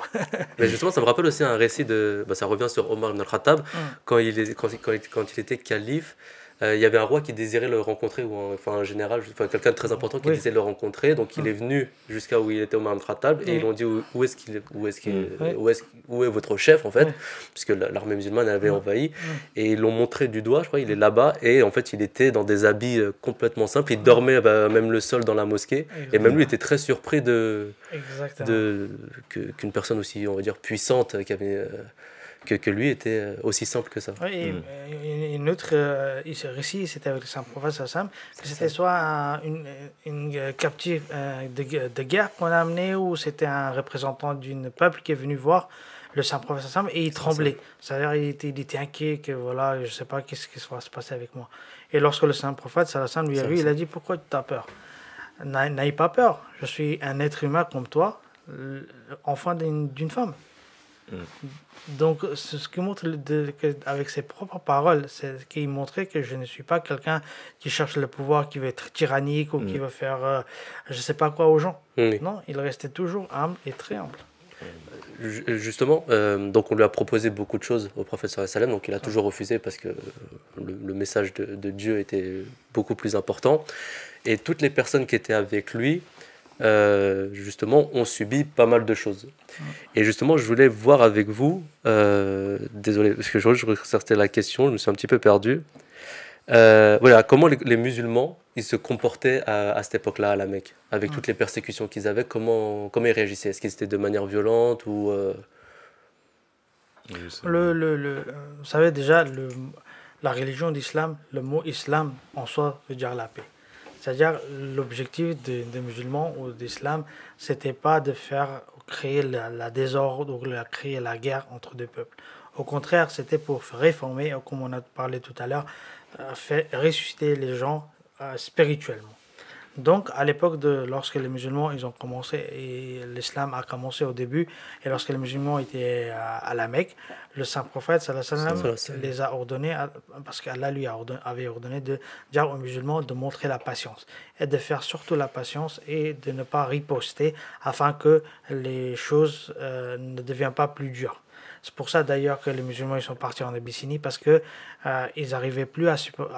Mais justement, ça me rappelle aussi un récit ça revient sur Omar ibn al-Khattab, quand il était calife. Il y avait un roi qui désirait le rencontrer, ou un général, quelqu'un de très important qui désirait le rencontrer. Donc il est venu jusqu'à où il était Omar ibn al-Khattab et ils lui ont dit où est votre chef en fait, puisque l'armée musulmane avait envahi. Et ils l'ont montré du doigt, je crois, il est là-bas. Et en fait, il était dans des habits complètement simples. Il dormait même le sol dans la mosquée. Et même lui était très surpris qu'une personne aussi, on va dire, puissante qui avait. Que lui était aussi simple que ça. Oui, et une autre récit, c'était avec le saint prophète Sassam, que c'était soit une captive de guerre qu'on a amené, ou c'était un représentant d'un peuple qui est venu voir le saint prophète Sassam et il tremblait. C'est-à-dire il était inquiet que voilà, je ne sais pas qu'est-ce qui va se passer avec moi. Et lorsque le saint prophète Sassam lui a vu, il a dit pourquoi tu as peur? N'aie pas peur, je suis un être humain comme toi, enfant d'une femme. Donc, ce qui montre avec ses propres paroles, c'est qu'il montrait que je ne suis pas quelqu'un qui cherche le pouvoir, qui veut être tyrannique ou qui veut faire je ne sais pas quoi aux gens. Non, il restait toujours humble et très humble. Justement, donc on lui a proposé beaucoup de choses au prophète sallallahu alayhi wa sallam, donc il a toujours refusé parce que le message de Dieu était beaucoup plus important. Et toutes les personnes qui étaient avec lui, justement, ont subi pas mal de choses. Et justement, je voulais voir avec vous, désolé, parce que je ressortais la question, je me suis un petit peu perdu. Voilà, comment les musulmans, ils se comportaient à cette époque-là, à la Mecque, avec toutes les persécutions qu'ils avaient, comment ils réagissaient? Est-ce qu'ils étaient de manière violente ou... Vous savez déjà, la religion d'islam, le mot islam en soi veut dire la paix. C'est-à-dire, l'objectif des musulmans ou d'islam, c'était pas de créer la désordre ou créer la guerre entre deux peuples. Au contraire, c'était pour réformer, comme on a parlé tout à l'heure, ressusciter les gens spirituellement. Donc, à l'époque lorsque les musulmans ils ont commencé, et l'islam a commencé au début, et lorsque les musulmans étaient à la Mecque, le saint prophète sallallahu alayhi wa sallam les a ordonnés, parce qu'Allah lui avait ordonné de dire aux musulmans de montrer la patience, et de faire surtout la patience et de ne pas riposter, afin que les choses ne deviennent pas plus dures. C'est pour ça d'ailleurs que les musulmans ils sont partis en Abyssinie, parce que ils n'arrivaient plus à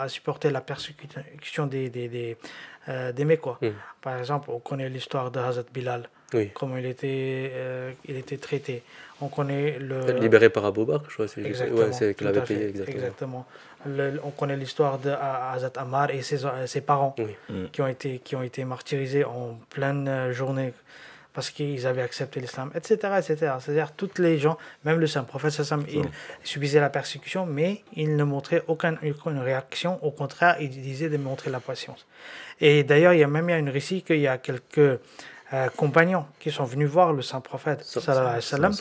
supporter la persécution des Mécois. Par exemple, on connaît l'histoire de Hazrat Bilal, comment il était traité. On connaît libéré par Abou Bakr, je crois. C'est qu'il avait payé, exactement. On connaît l'histoire de Hazrat Ammar et ses parents qui ont été martyrisés en pleine journée parce qu'ils avaient accepté l'islam, etc., etc. C'est-à-dire, tous les gens, même le saint prophète, il subissait la persécution, mais il ne montrait aucune réaction. Au contraire, il disait de montrer la patience. Et d'ailleurs, il y a une récit qu'il y a quelques compagnons qui sont venus voir le saint prophète, sallallahu alayhi wa sallam,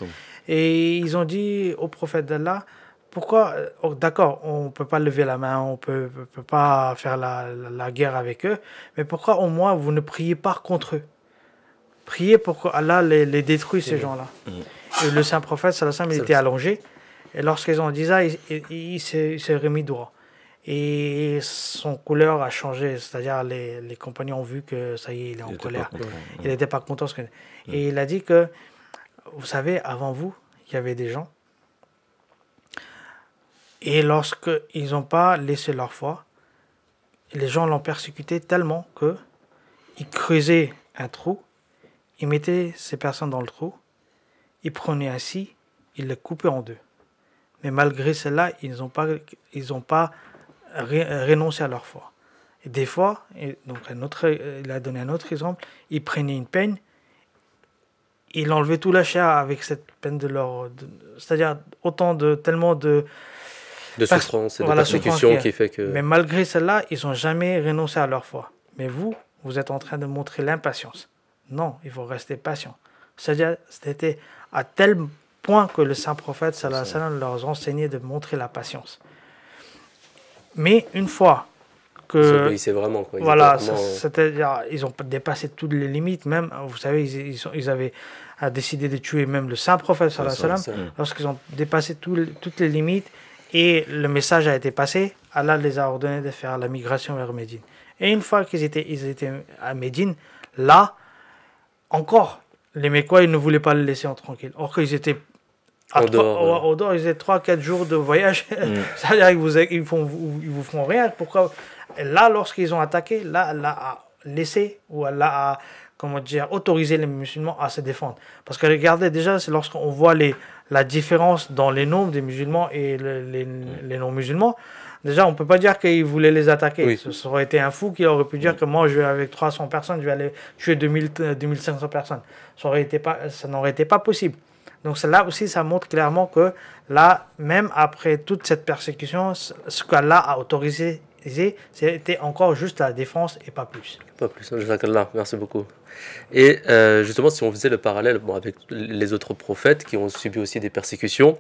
et ils ont dit au prophète d'Allah, pourquoi, d'accord, on ne peut pas lever la main, on ne peut pas faire la guerre avec eux, mais pourquoi au moins vous ne priez pas contre eux? Priez pour qu'Allah les détruise, ces gens-là. Et le saint prophète, sallallahu alayhi wa sallam, il était allongé. Et lorsqu'ils ont dit ça, il s'est remis droit. Et son couleur a changé. C'est-à-dire, les compagnons ont vu que ça y est, il est en colère. Il n'était pas content. Et il a dit que, vous savez, avant vous, il y avait des gens. Et lorsqu'ils n'ont pas laissé leur foi, les gens l'ont persécuté tellement qu'ils creusaient un trou, ils mettaient ces personnes dans le trou, ils prenaient un scie, ils le coupaient en deux. Mais malgré cela, ils n'ont pas renoncé à leur foi. Et des fois, donc il a donné un autre exemple, ils prenaient une peigne, ils enlevaient tout la chair avec cette peine c'est-à-dire tellement de souffrance et de persécution qui fait que... Mais malgré cela, ils n'ont jamais renoncé à leur foi. Mais vous êtes en train de montrer l'impatience. Non, il faut rester patient. C'est-à-dire, c'était à tel point que le saint prophète sallallahu alayhi wa sallam leur enseignait de montrer la patience. Mais une fois que... Ils obéissaient vraiment, quoi. C'est-à-dire, ils ont dépassé toutes les limites. Même, vous savez, ils avaient décidé de tuer même le saint prophète sallallahu alayhi wa sallam. Lorsqu'ils ont dépassé toutes les limites et le message a été passé, Allah les a ordonné de faire la migration vers Médine. Et une fois qu'ils étaient à Médine, là, encore, les Mécois, ils ne voulaient pas le laisser en tranquille. Or qu'ils étaient au dehors, ils étaient 3-4 jours de voyage. C'est-à-dire qu'ils vous font rien. Pourquoi? Et là, lorsqu'ils ont attaqué, là, Allah a laissé, ou Allah a, autorisé les musulmans à se défendre. Parce que regardez, déjà, c'est lorsqu'on voit la différence dans les nombres des musulmans et les non-musulmans. Déjà, on ne peut pas dire qu'ils voulaient les attaquer. Oui. Ça aurait été un fou qui aurait pu dire que moi, je vais avec 300 personnes, je vais aller tuer 2500 personnes. Ça n'aurait été pas possible. Donc là aussi, ça montre clairement que là, même après toute cette persécution, ce qu'Allah a autorisé, c'était encore juste la défense et pas plus. Pas plus, jazakallah, merci beaucoup. Et justement, si on faisait le parallèle avec les autres prophètes qui ont subi aussi des persécutions,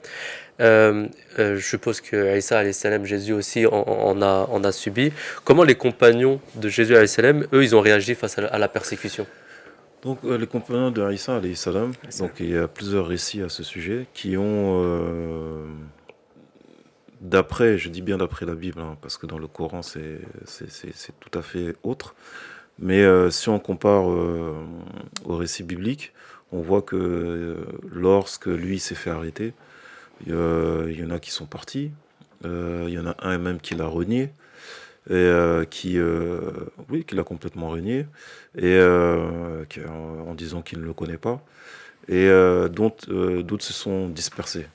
je suppose que Isa alayhi salam, Jésus aussi en a subi. Comment les compagnons de Jésus alayhi salam, eux, ils ont réagi face à la persécution? Donc les compagnons de Isa alayhi salam, donc il y a plusieurs récits à ce sujet qui ont, je dis bien d'après la Bible, hein, parce que dans le Coran c'est tout à fait autre. Mais si on compare au récit biblique, on voit que lorsque lui s'est fait arrêter, il y en a qui sont partis, il y en a un même qui l'a renié, et qui l'a complètement renié, et en disant qu'il ne le connaît pas, et d'autres se sont dispersés.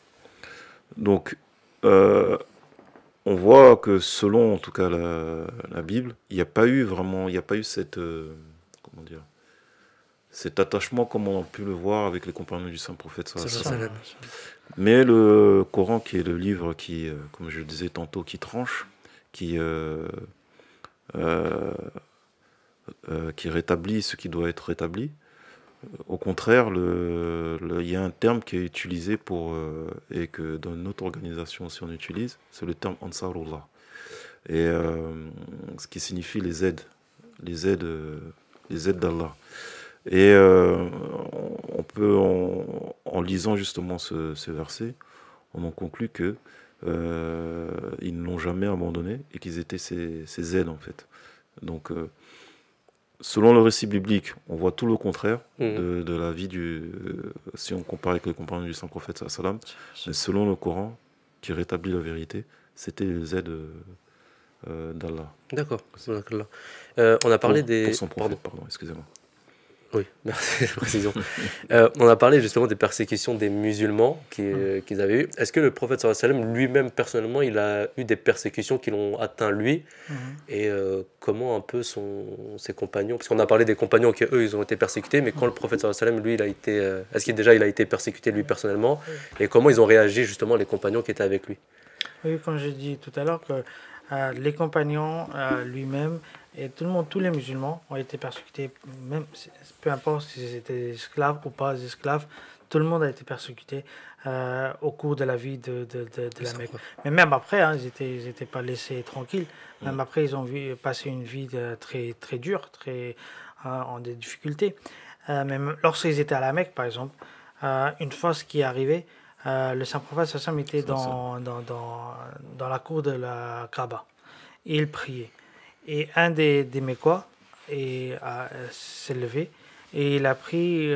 Donc on voit que selon en tout cas la Bible, il n'y a pas eu cet attachement comme on a pu le voir avec les compagnons du saint prophète. Mais le Coran, qui est le livre qui, comme je le disais tantôt, qui tranche, qui rétablit ce qui doit être rétabli, au contraire, il y a un terme qui est utilisé et que dans notre organisation aussi on utilise, c'est le terme Ansarullah. Et ce qui signifie les aides d'Allah. Et on peut, en lisant justement ce verset, on en conclut que ils ne l'ont jamais abandonné et qu'ils étaient ses aides en fait. Donc selon le récit biblique, on voit tout le contraire de la vie si on compare avec les compagnons du saint prophète sallam. Mais selon le Coran, qui rétablit la vérité, c'était les aides d'Allah. D'accord. On a parlé pour son prophète, pardon, excusez-moi. Oui, merci de la précision. On a parlé justement des persécutions des musulmans qu'ils avaient eues. Est-ce que le prophète sallallahu alayhi wa sallam, lui-même personnellement, il a eu des persécutions qui l'ont atteint lui? Et comment un peu ses compagnons, parce qu'on a parlé des compagnons qui eux ils ont été persécutés, mais quand le prophète sallallahu alayhi wa sallam, lui, il a été, est-ce qu'il déjà il a été persécuté lui personnellement? Et comment ils ont réagi justement les compagnons qui étaient avec lui? Oui, comme j'ai dit tout à l'heure, que les compagnons lui-même et tout le monde, tous les musulmans ont été persécutés, même peu importe s'ils étaient esclaves ou pas esclaves, tout le monde a été persécuté au cours de la vie de la Mecque. Mais même après, hein, ils n'étaient pas laissés tranquilles. Même après, ils ont passer une vie très, très dure, en des difficultés. Même lorsqu'ils étaient à la Mecque, par exemple, une fois ce qui est arrivé, le saint prophète Sassam était dans la cour de la Kaaba. Et il priait. Et un des Mécois s'est levé et il a pris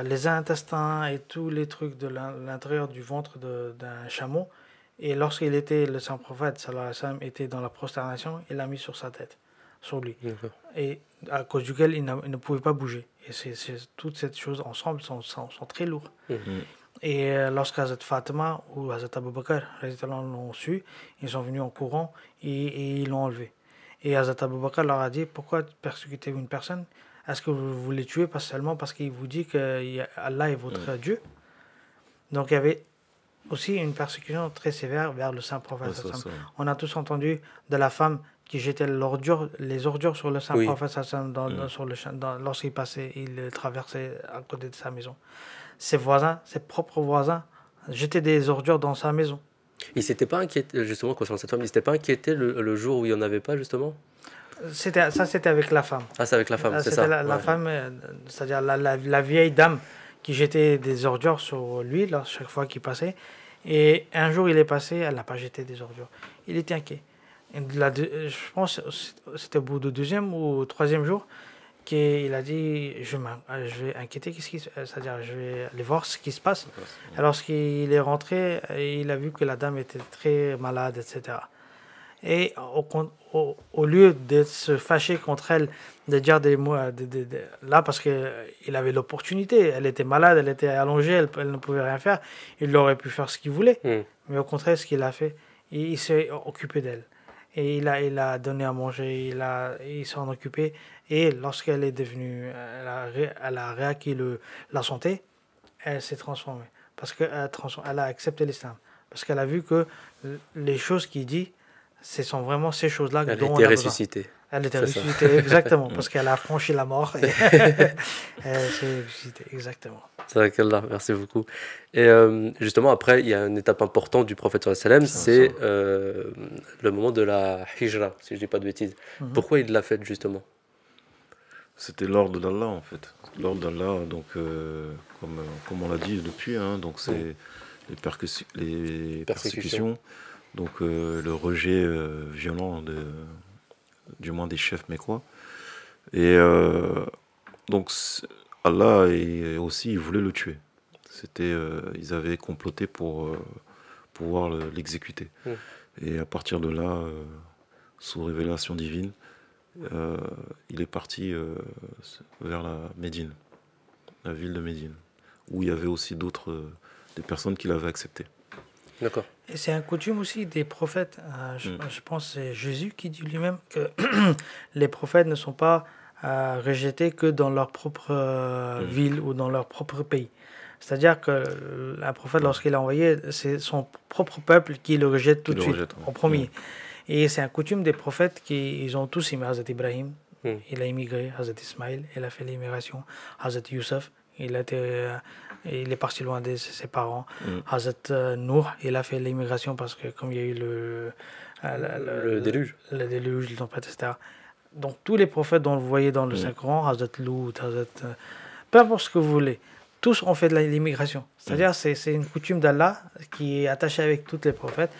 les intestins et tous les trucs de l'intérieur du ventre d'un chameau. Et lorsqu'il était, le saint prophète, sallallahu alayhi wa sallam, était dans la prosternation, il l'a mis sur sa tête, sur lui. D'accord. Et à cause duquel il ne pouvait pas bouger. Et toutes ces choses ensemble sont très lourdes. Et lorsque Hazrat Fatima ou Hazrat Abu Bakr l'ont su, ils sont venus en courant et ils l'ont enlevé. Et Hazrat Abu Bakr leur a dit, pourquoi persécutez-vous une personne? Est-ce que vous voulez tuer pas seulement parce qu'il vous dit que Allah est votre Dieu? Donc il y avait aussi une persécution très sévère vers le saint prophète. On a tous entendu de la femme qui jetait les ordures sur le saint prophète lorsqu'il passait, il traversait à côté de sa maison. Ses voisins, ses propres voisins, jetaient des ordures dans sa maison. Il ne s'était pas inquiété, justement, concernant cette femme, il ne s'était pas inquiété le jour où il n'y en avait pas, justement? C'était avec la femme. Ah, c'est avec la femme, c'est ça. La femme, c'est-à-dire la vieille dame qui jetait des ordures sur lui chaque fois qu'il passait. Et un jour, il est passé, elle n'a pas jeté des ordures. Il était inquiet. Je pense que c'était au bout du deuxième ou troisième jour qu'il a dit je vais inquiéter, c'est-à-dire je vais aller voir ce qui se passe. Et lorsqu'il est rentré, il a vu que la dame était très malade, etc. Et au lieu de se fâcher contre elle, de dire des mots là, parce qu'il avait l'opportunité, elle était malade, elle était allongée, elle ne pouvait rien faire, il aurait pu faire ce qu'il voulait. Mais au contraire, ce qu'il a fait, il s'est occupé d'elle. Et il a donné à manger, il s'en occupé. Et lorsqu'elle est devenue, elle a réacquis la santé, elle s'est transformée. Parce qu'elle a accepté l'islam. Parce qu'elle a vu que les choses qu'il dit, ce sont vraiment ces choses-là dont on a besoin. Elle était ressuscitée. Elle était ressuscitée, exactement. Parce qu'elle a franchi la mort. Elle s'est ressuscitée, exactement. C'est vrai, merci beaucoup. Et justement, après, il y a une étape importante du prophète sallallahu alayhi wa sallam, c'est le moment de la hijra, si je ne dis pas de bêtises. Pourquoi il l'a fait, justement? C'était l'ordre d'Allah, en fait. L'ordre d'Allah, donc, comme on l'a dit depuis, hein, donc c'est les persécutions, donc le rejet violent du moins des chefs mécois. Et donc Allah aussi, il voulait le tuer. Ils avaient comploté pour pouvoir l'exécuter. Et à partir de là, sous révélation divine, il est parti vers la Médine, la ville de Médine, où il y avait aussi des personnes qui l'avaient accepté. D'accord. Et c'est un coutume aussi des prophètes. Je pense que c'est Jésus qui dit lui-même que les prophètes ne sont pas rejetés que dans leur propre ville ou dans leur propre pays. C'est-à-dire qu'un prophète, lorsqu'il est envoyé, c'est son propre peuple qui le rejette tout de suite, en premier. Et c'est un coutume des prophètes qu'ils ont tous aimé. Hazrat Ibrahim, il a immigré. Hazrat Ismaïl, il a fait l'immigration. Hazrat Youssef, il est parti loin de ses parents. Hazrat Nour, il a fait l'immigration parce que comme il y a eu le déluge, le tempête, etc. Donc tous les prophètes dont vous voyez dans le Saint-Coran, Hazrat Lut, peu importe ce que vous voulez, tous ont fait de l'immigration. C'est-à-dire c'est une coutume d'Allah qui est attachée avec tous les prophètes.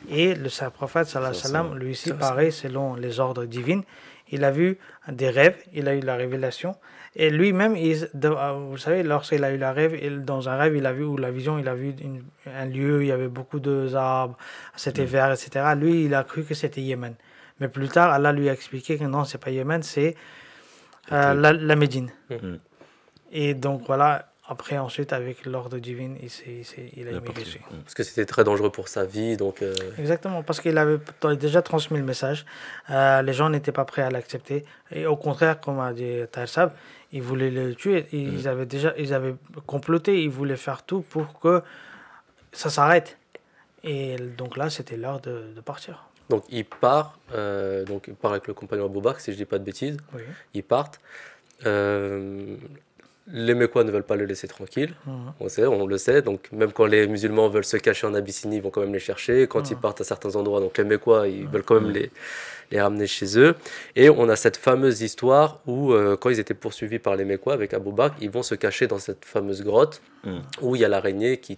Et le Saint-Prophète, sallallahu alayhi wa sallam, lui aussi, pareil, selon les ordres divins, il a vu des rêves, il a eu la révélation. Et lui-même, vous savez, lorsqu'il a eu la rêve, dans un rêve, il a vu, ou la vision, il a vu un lieu, il y avait beaucoup d'arbres, c'était vert, etc. Lui, il a cru que c'était Yémen. Mais plus tard, Allah lui a expliqué que non, c'est pas Yémen, c'est la Médine. Et donc voilà, après, ensuite, avec l'ordre divin, il a immigré. Parce que c'était très dangereux pour sa vie, donc... Exactement, parce qu'il avait déjà transmis le message. Les gens n'étaient pas prêts à l'accepter. Et au contraire, comme a dit Tahir Sab, ils voulaient le tuer. Ils avaient comploté, ils voulaient faire tout pour que ça s'arrête. Et donc là, c'était l'heure de partir. Donc il part avec le compagnon Abou Bakr, si je ne dis pas de bêtises. Oui. Ils partent. Les Mécois ne veulent pas le laisser tranquille, on le sait. Donc même quand les musulmans veulent se cacher en Abyssinie, ils vont quand même les chercher. Quand ils partent à certains endroits, donc les Mécois, ils veulent quand même les ramener chez eux. Et on a cette fameuse histoire où, quand ils étaient poursuivis par les Mécois avec Abou Bakr, ils vont se cacher dans cette fameuse grotte où il y a l'araignée qui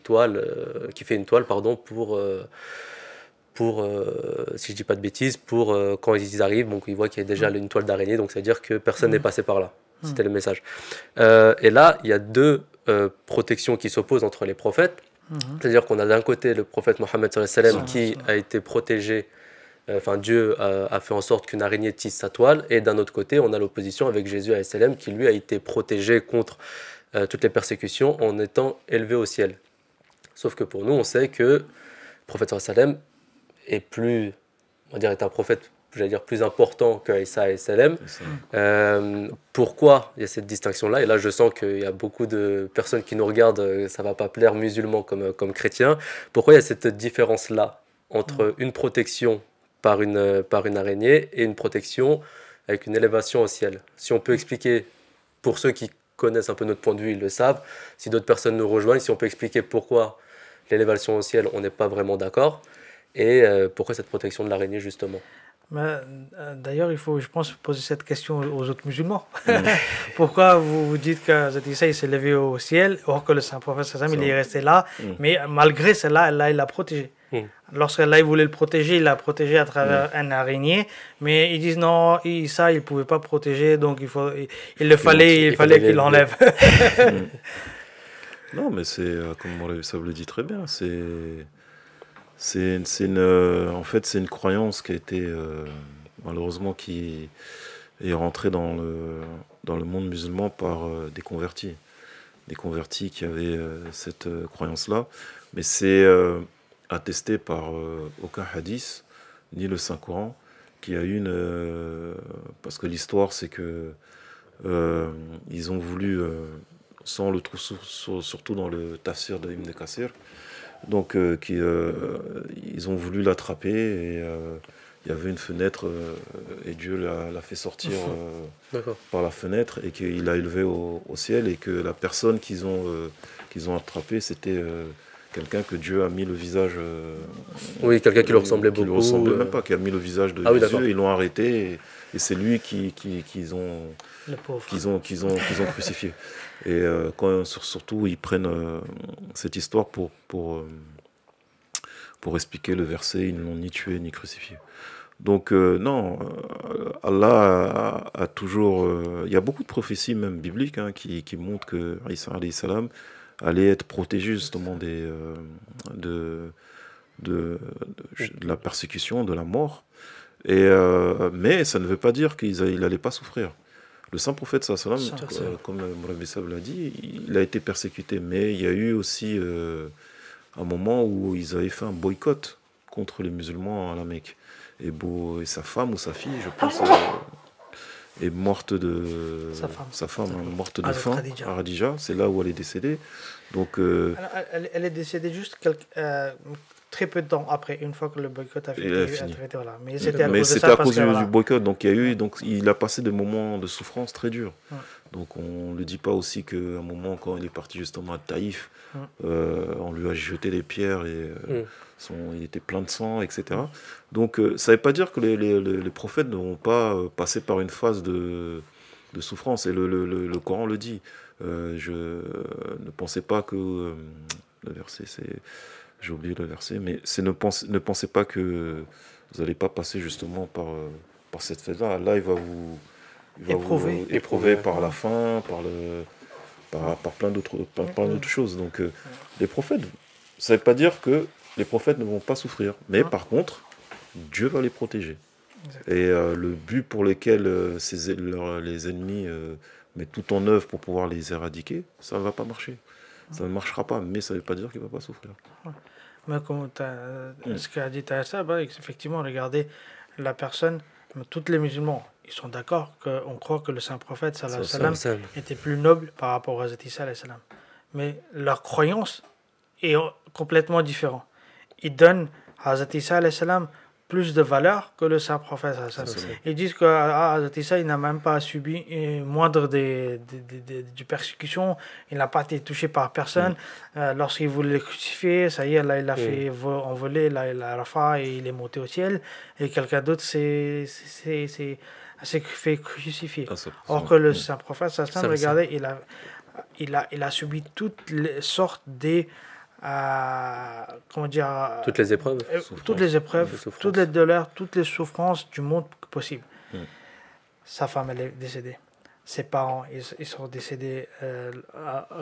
fait une toile pour si je dis pas de bêtises, quand ils arrivent, donc ils voient qu'il y a déjà une toile d'araignée, donc ça veut dire que personne n'est passé par là. C'était le message. Et là, il y a deux protections qui s'opposent entre les prophètes. C'est-à-dire qu'on a d'un côté le prophète Mohammed sallallahu alayhi wa sallam qui a été protégé, Dieu a fait en sorte qu'une araignée tisse sa toile, et d'un autre côté on a l'opposition avec Jésus alayhi salam qui lui a été protégé contre toutes les persécutions en étant élevé au ciel. Sauf que pour nous on sait que le prophète sallallahu alayhi wa sallam est plus, on va dire, est un prophète, j'allais dire, plus important que Isa alayhi salam. Pourquoi il y a cette distinction-là? Et là, je sens qu'il y a beaucoup de personnes qui nous regardent, ça ne va pas plaire musulmans comme chrétiens. Pourquoi il y a cette différence-là entre une protection par une araignée et une protection avec une élévation au ciel? Si on peut expliquer, pour ceux qui connaissent un peu notre point de vue, ils le savent. Si d'autres personnes nous rejoignent, si on peut expliquer pourquoi l'élévation au ciel, on n'est pas vraiment d'accord, et pourquoi cette protection de l'araignée, justement. D'ailleurs, il faut, je pense, poser cette question aux autres musulmans. Pourquoi vous dites que Hazrat Isa s'est levé au ciel, or que le saint prophète sallam, il est resté là, mais malgré cela, Allah il l'a protégé. Lorsqu'Allah voulait le protéger, il l'a protégé à travers un araignée, mais ils disent non, Isa il ne pouvait pas protéger, donc il fallait qu'il l'enlève. Non, mais c'est, comme Moulay Sab le dit très bien, en fait, c'est une croyance qui a été, malheureusement, qui est rentrée dans le monde musulman par des convertis. Des convertis qui avaient cette croyance-là. Mais c'est attesté par aucun hadith, ni le Saint-Coran, qui a parce que l'histoire, c'est que ils ont voulu, ça on le trouve surtout dans le tafsir de Ibn Kathir, donc ils ont voulu l'attraper et il y avait une fenêtre et Dieu l'a fait sortir par la fenêtre et qu'il l'a élevé au ciel, et que la personne qu'ils ont attrapé, c'était quelqu'un que Dieu a mis le visage... oui, quelqu'un qui lui ressemblait beaucoup. Qui lui ressemblait même pas, qui a mis le visage de Jésus, ils l'ont arrêté et c'est lui qu'ils ont crucifié. Et quand surtout ils prennent cette histoire pour expliquer le verset, ils ne l'ont ni tué ni crucifié. Donc non, Allah a toujours... il y a beaucoup de prophéties même bibliques qui montrent que Isa alayhi salam allait être protégé justement de la persécution, de la mort. Mais ça ne veut pas dire qu'il n'allait pas souffrir. Le saint prophète sallam, comme Moulay Sab l'a dit, il a été persécuté, mais il y a eu aussi un moment où ils avaient fait un boycott contre les musulmans à la Mecque. Et sa femme ou sa fille, je pense, est morte de... Sa femme morte de faim à Khadija, c'est là où elle est décédée. Donc, elle est décédée juste très peu de temps après, une fois que le boycott a fini. Voilà. Mais c'était à cause du boycott, donc il a passé des moments de souffrance très durs. Donc on ne le dit pas aussi qu'à un moment, quand il est parti justement à Taïf, on lui a jeté des pierres et il était plein de sang, etc. Donc ça ne veut pas dire que les prophètes ne vont pas passer par une phase de souffrance, et le Coran le dit. Je ne pensais pas que... le verset, c'est... J'ai oublié le verset, mais ne pensez pas que vous n'allez pas passer justement par cette phase-là. Là, il va vous éprouver par la faim, par plein d'autres choses. Donc, les prophètes, ça ne veut pas dire que les prophètes ne vont pas souffrir, mais par contre, Dieu va les protéger. Exactement. Et le but pour lequel les ennemis mettent tout en œuvre pour pouvoir les éradiquer, ça ne va pas marcher. Ça ne marchera pas, mais ça ne veut pas dire qu'il ne va pas souffrir. Mais comme ce qu'a dit Taïssa, effectivement, regardez, la personne, tous les musulmans, ils sont d'accord qu'on croit que le saint prophète sallallahu alayhi wa sallam était plus noble par rapport à Hazrat Isa alayhi salam. Mais leur croyance est complètement différente. Ils donnent à Hazrat Isa alayhi salam plus de valeur que le saint prophète sallallahu alayhi wa sallam. Ils disent que Hazrat Isa, il n'a même pas subi moindre de persécutions, il n'a pas été touché par personne. Lorsqu'il voulait le crucifier, ça y est, là, il a fait envoler Rafa et il est monté au ciel, et quelqu'un d'autre s'est fait crucifier. Or que le saint prophète sallallahu alayhi wa sallam, regardez, il a subi toutes les sortes toutes les épreuves, toutes les douleurs, toutes les souffrances du monde possible. Sa femme, elle est décédée. Ses parents, ils sont décédés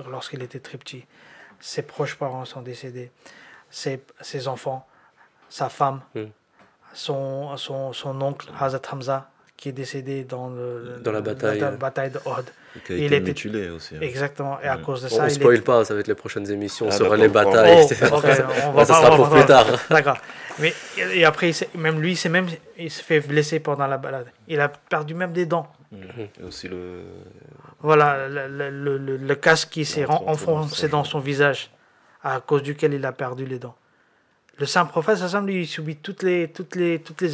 lorsqu'il était très petit. Ses proches parents sont décédés. Ses enfants, sa femme, son oncle, Hazrat Hamza, qui est décédé dans la bataille de Uhud. Qui a été mutilé aussi. Hein. Exactement, et à cause de On ça... ne spoil pas, ça va être les prochaines émissions sur les d'accord. batailles, etc. Ça sera pour plus tard. D'accord. Mais et après, même lui, il se fait blesser pendant la balade. Il a perdu même des dents. Et aussi Voilà, le casque qui s'est enfoncé dans son visage, à cause duquel il a perdu les dents. Le saint prophète, lui, il subit toutes les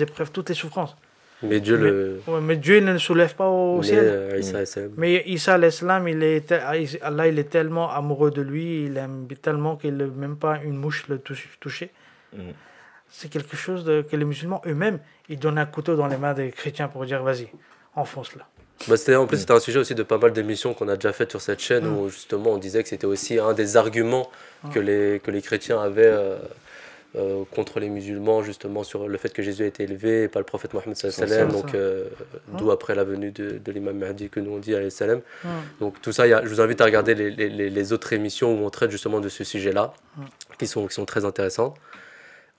épreuves, toutes les souffrances. Mais Dieu mais Dieu il ne le soulève pas au ciel. Mais Isa l'Islam, Allah il est tellement amoureux de lui, il aime tellement qu'il ne même pas une mouche le toucher. C'est quelque chose que les musulmans eux-mêmes, ils donnent un couteau dans les mains des chrétiens pour dire vas-y, enfonce-le. En plus, c'était un sujet aussi de pas mal d'émissions qu'on a déjà faites sur cette chaîne où justement on disait que c'était aussi un des arguments que les chrétiens avaient contre les musulmans, justement sur le fait que Jésus a été élevé et pas le prophète Mohammed sallallahu alayhi wa sallam, donc d'où après la venue de l'imam Mahdi que nous on dit alayhi salam. Donc tout ça, je vous invite à regarder les autres émissions où on traite justement de ce sujet-là, qui sont très intéressants.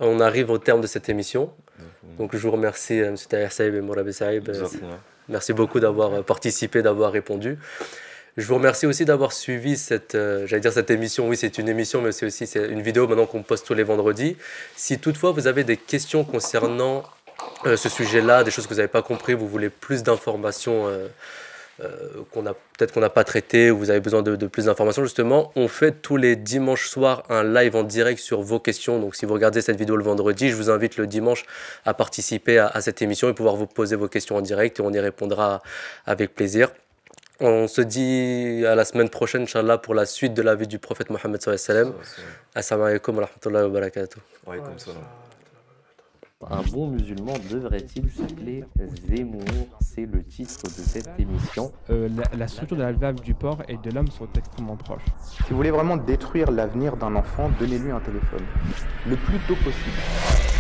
On arrive au terme de cette émission. Donc je vous remercie M. Tahir Saïb et Mourabi Saïb. Merci beaucoup d'avoir participé, d'avoir répondu. Je vous remercie aussi d'avoir suivi cette émission. Oui, c'est une émission, mais c'est une vidéo maintenant qu'on poste tous les vendredis. Si toutefois vous avez des questions concernant ce sujet-là, des choses que vous n'avez pas compris, vous voulez plus d'informations qu'on n'a pas traitées, ou vous avez besoin de plus d'informations, justement, on fait tous les dimanches soirs un live en direct sur vos questions. Donc si vous regardez cette vidéo le vendredi, je vous invite le dimanche à participer à cette émission et pouvoir vous poser vos questions en direct et on y répondra avec plaisir. On se dit à la semaine prochaine, Inch'Allah, pour la suite de la vie du prophète Mohammed sallallahu alayhi wa sallam. Assalamu alaikum wa rahmatullahi wa barakatuh. Un bon musulman devrait-il s'appeler Zemmour? C'est le titre de cette émission. La structure de la valve du porc et de l'homme sont extrêmement proches. Si vous voulez vraiment détruire l'avenir d'un enfant, donnez-lui un téléphone. Le plus tôt possible.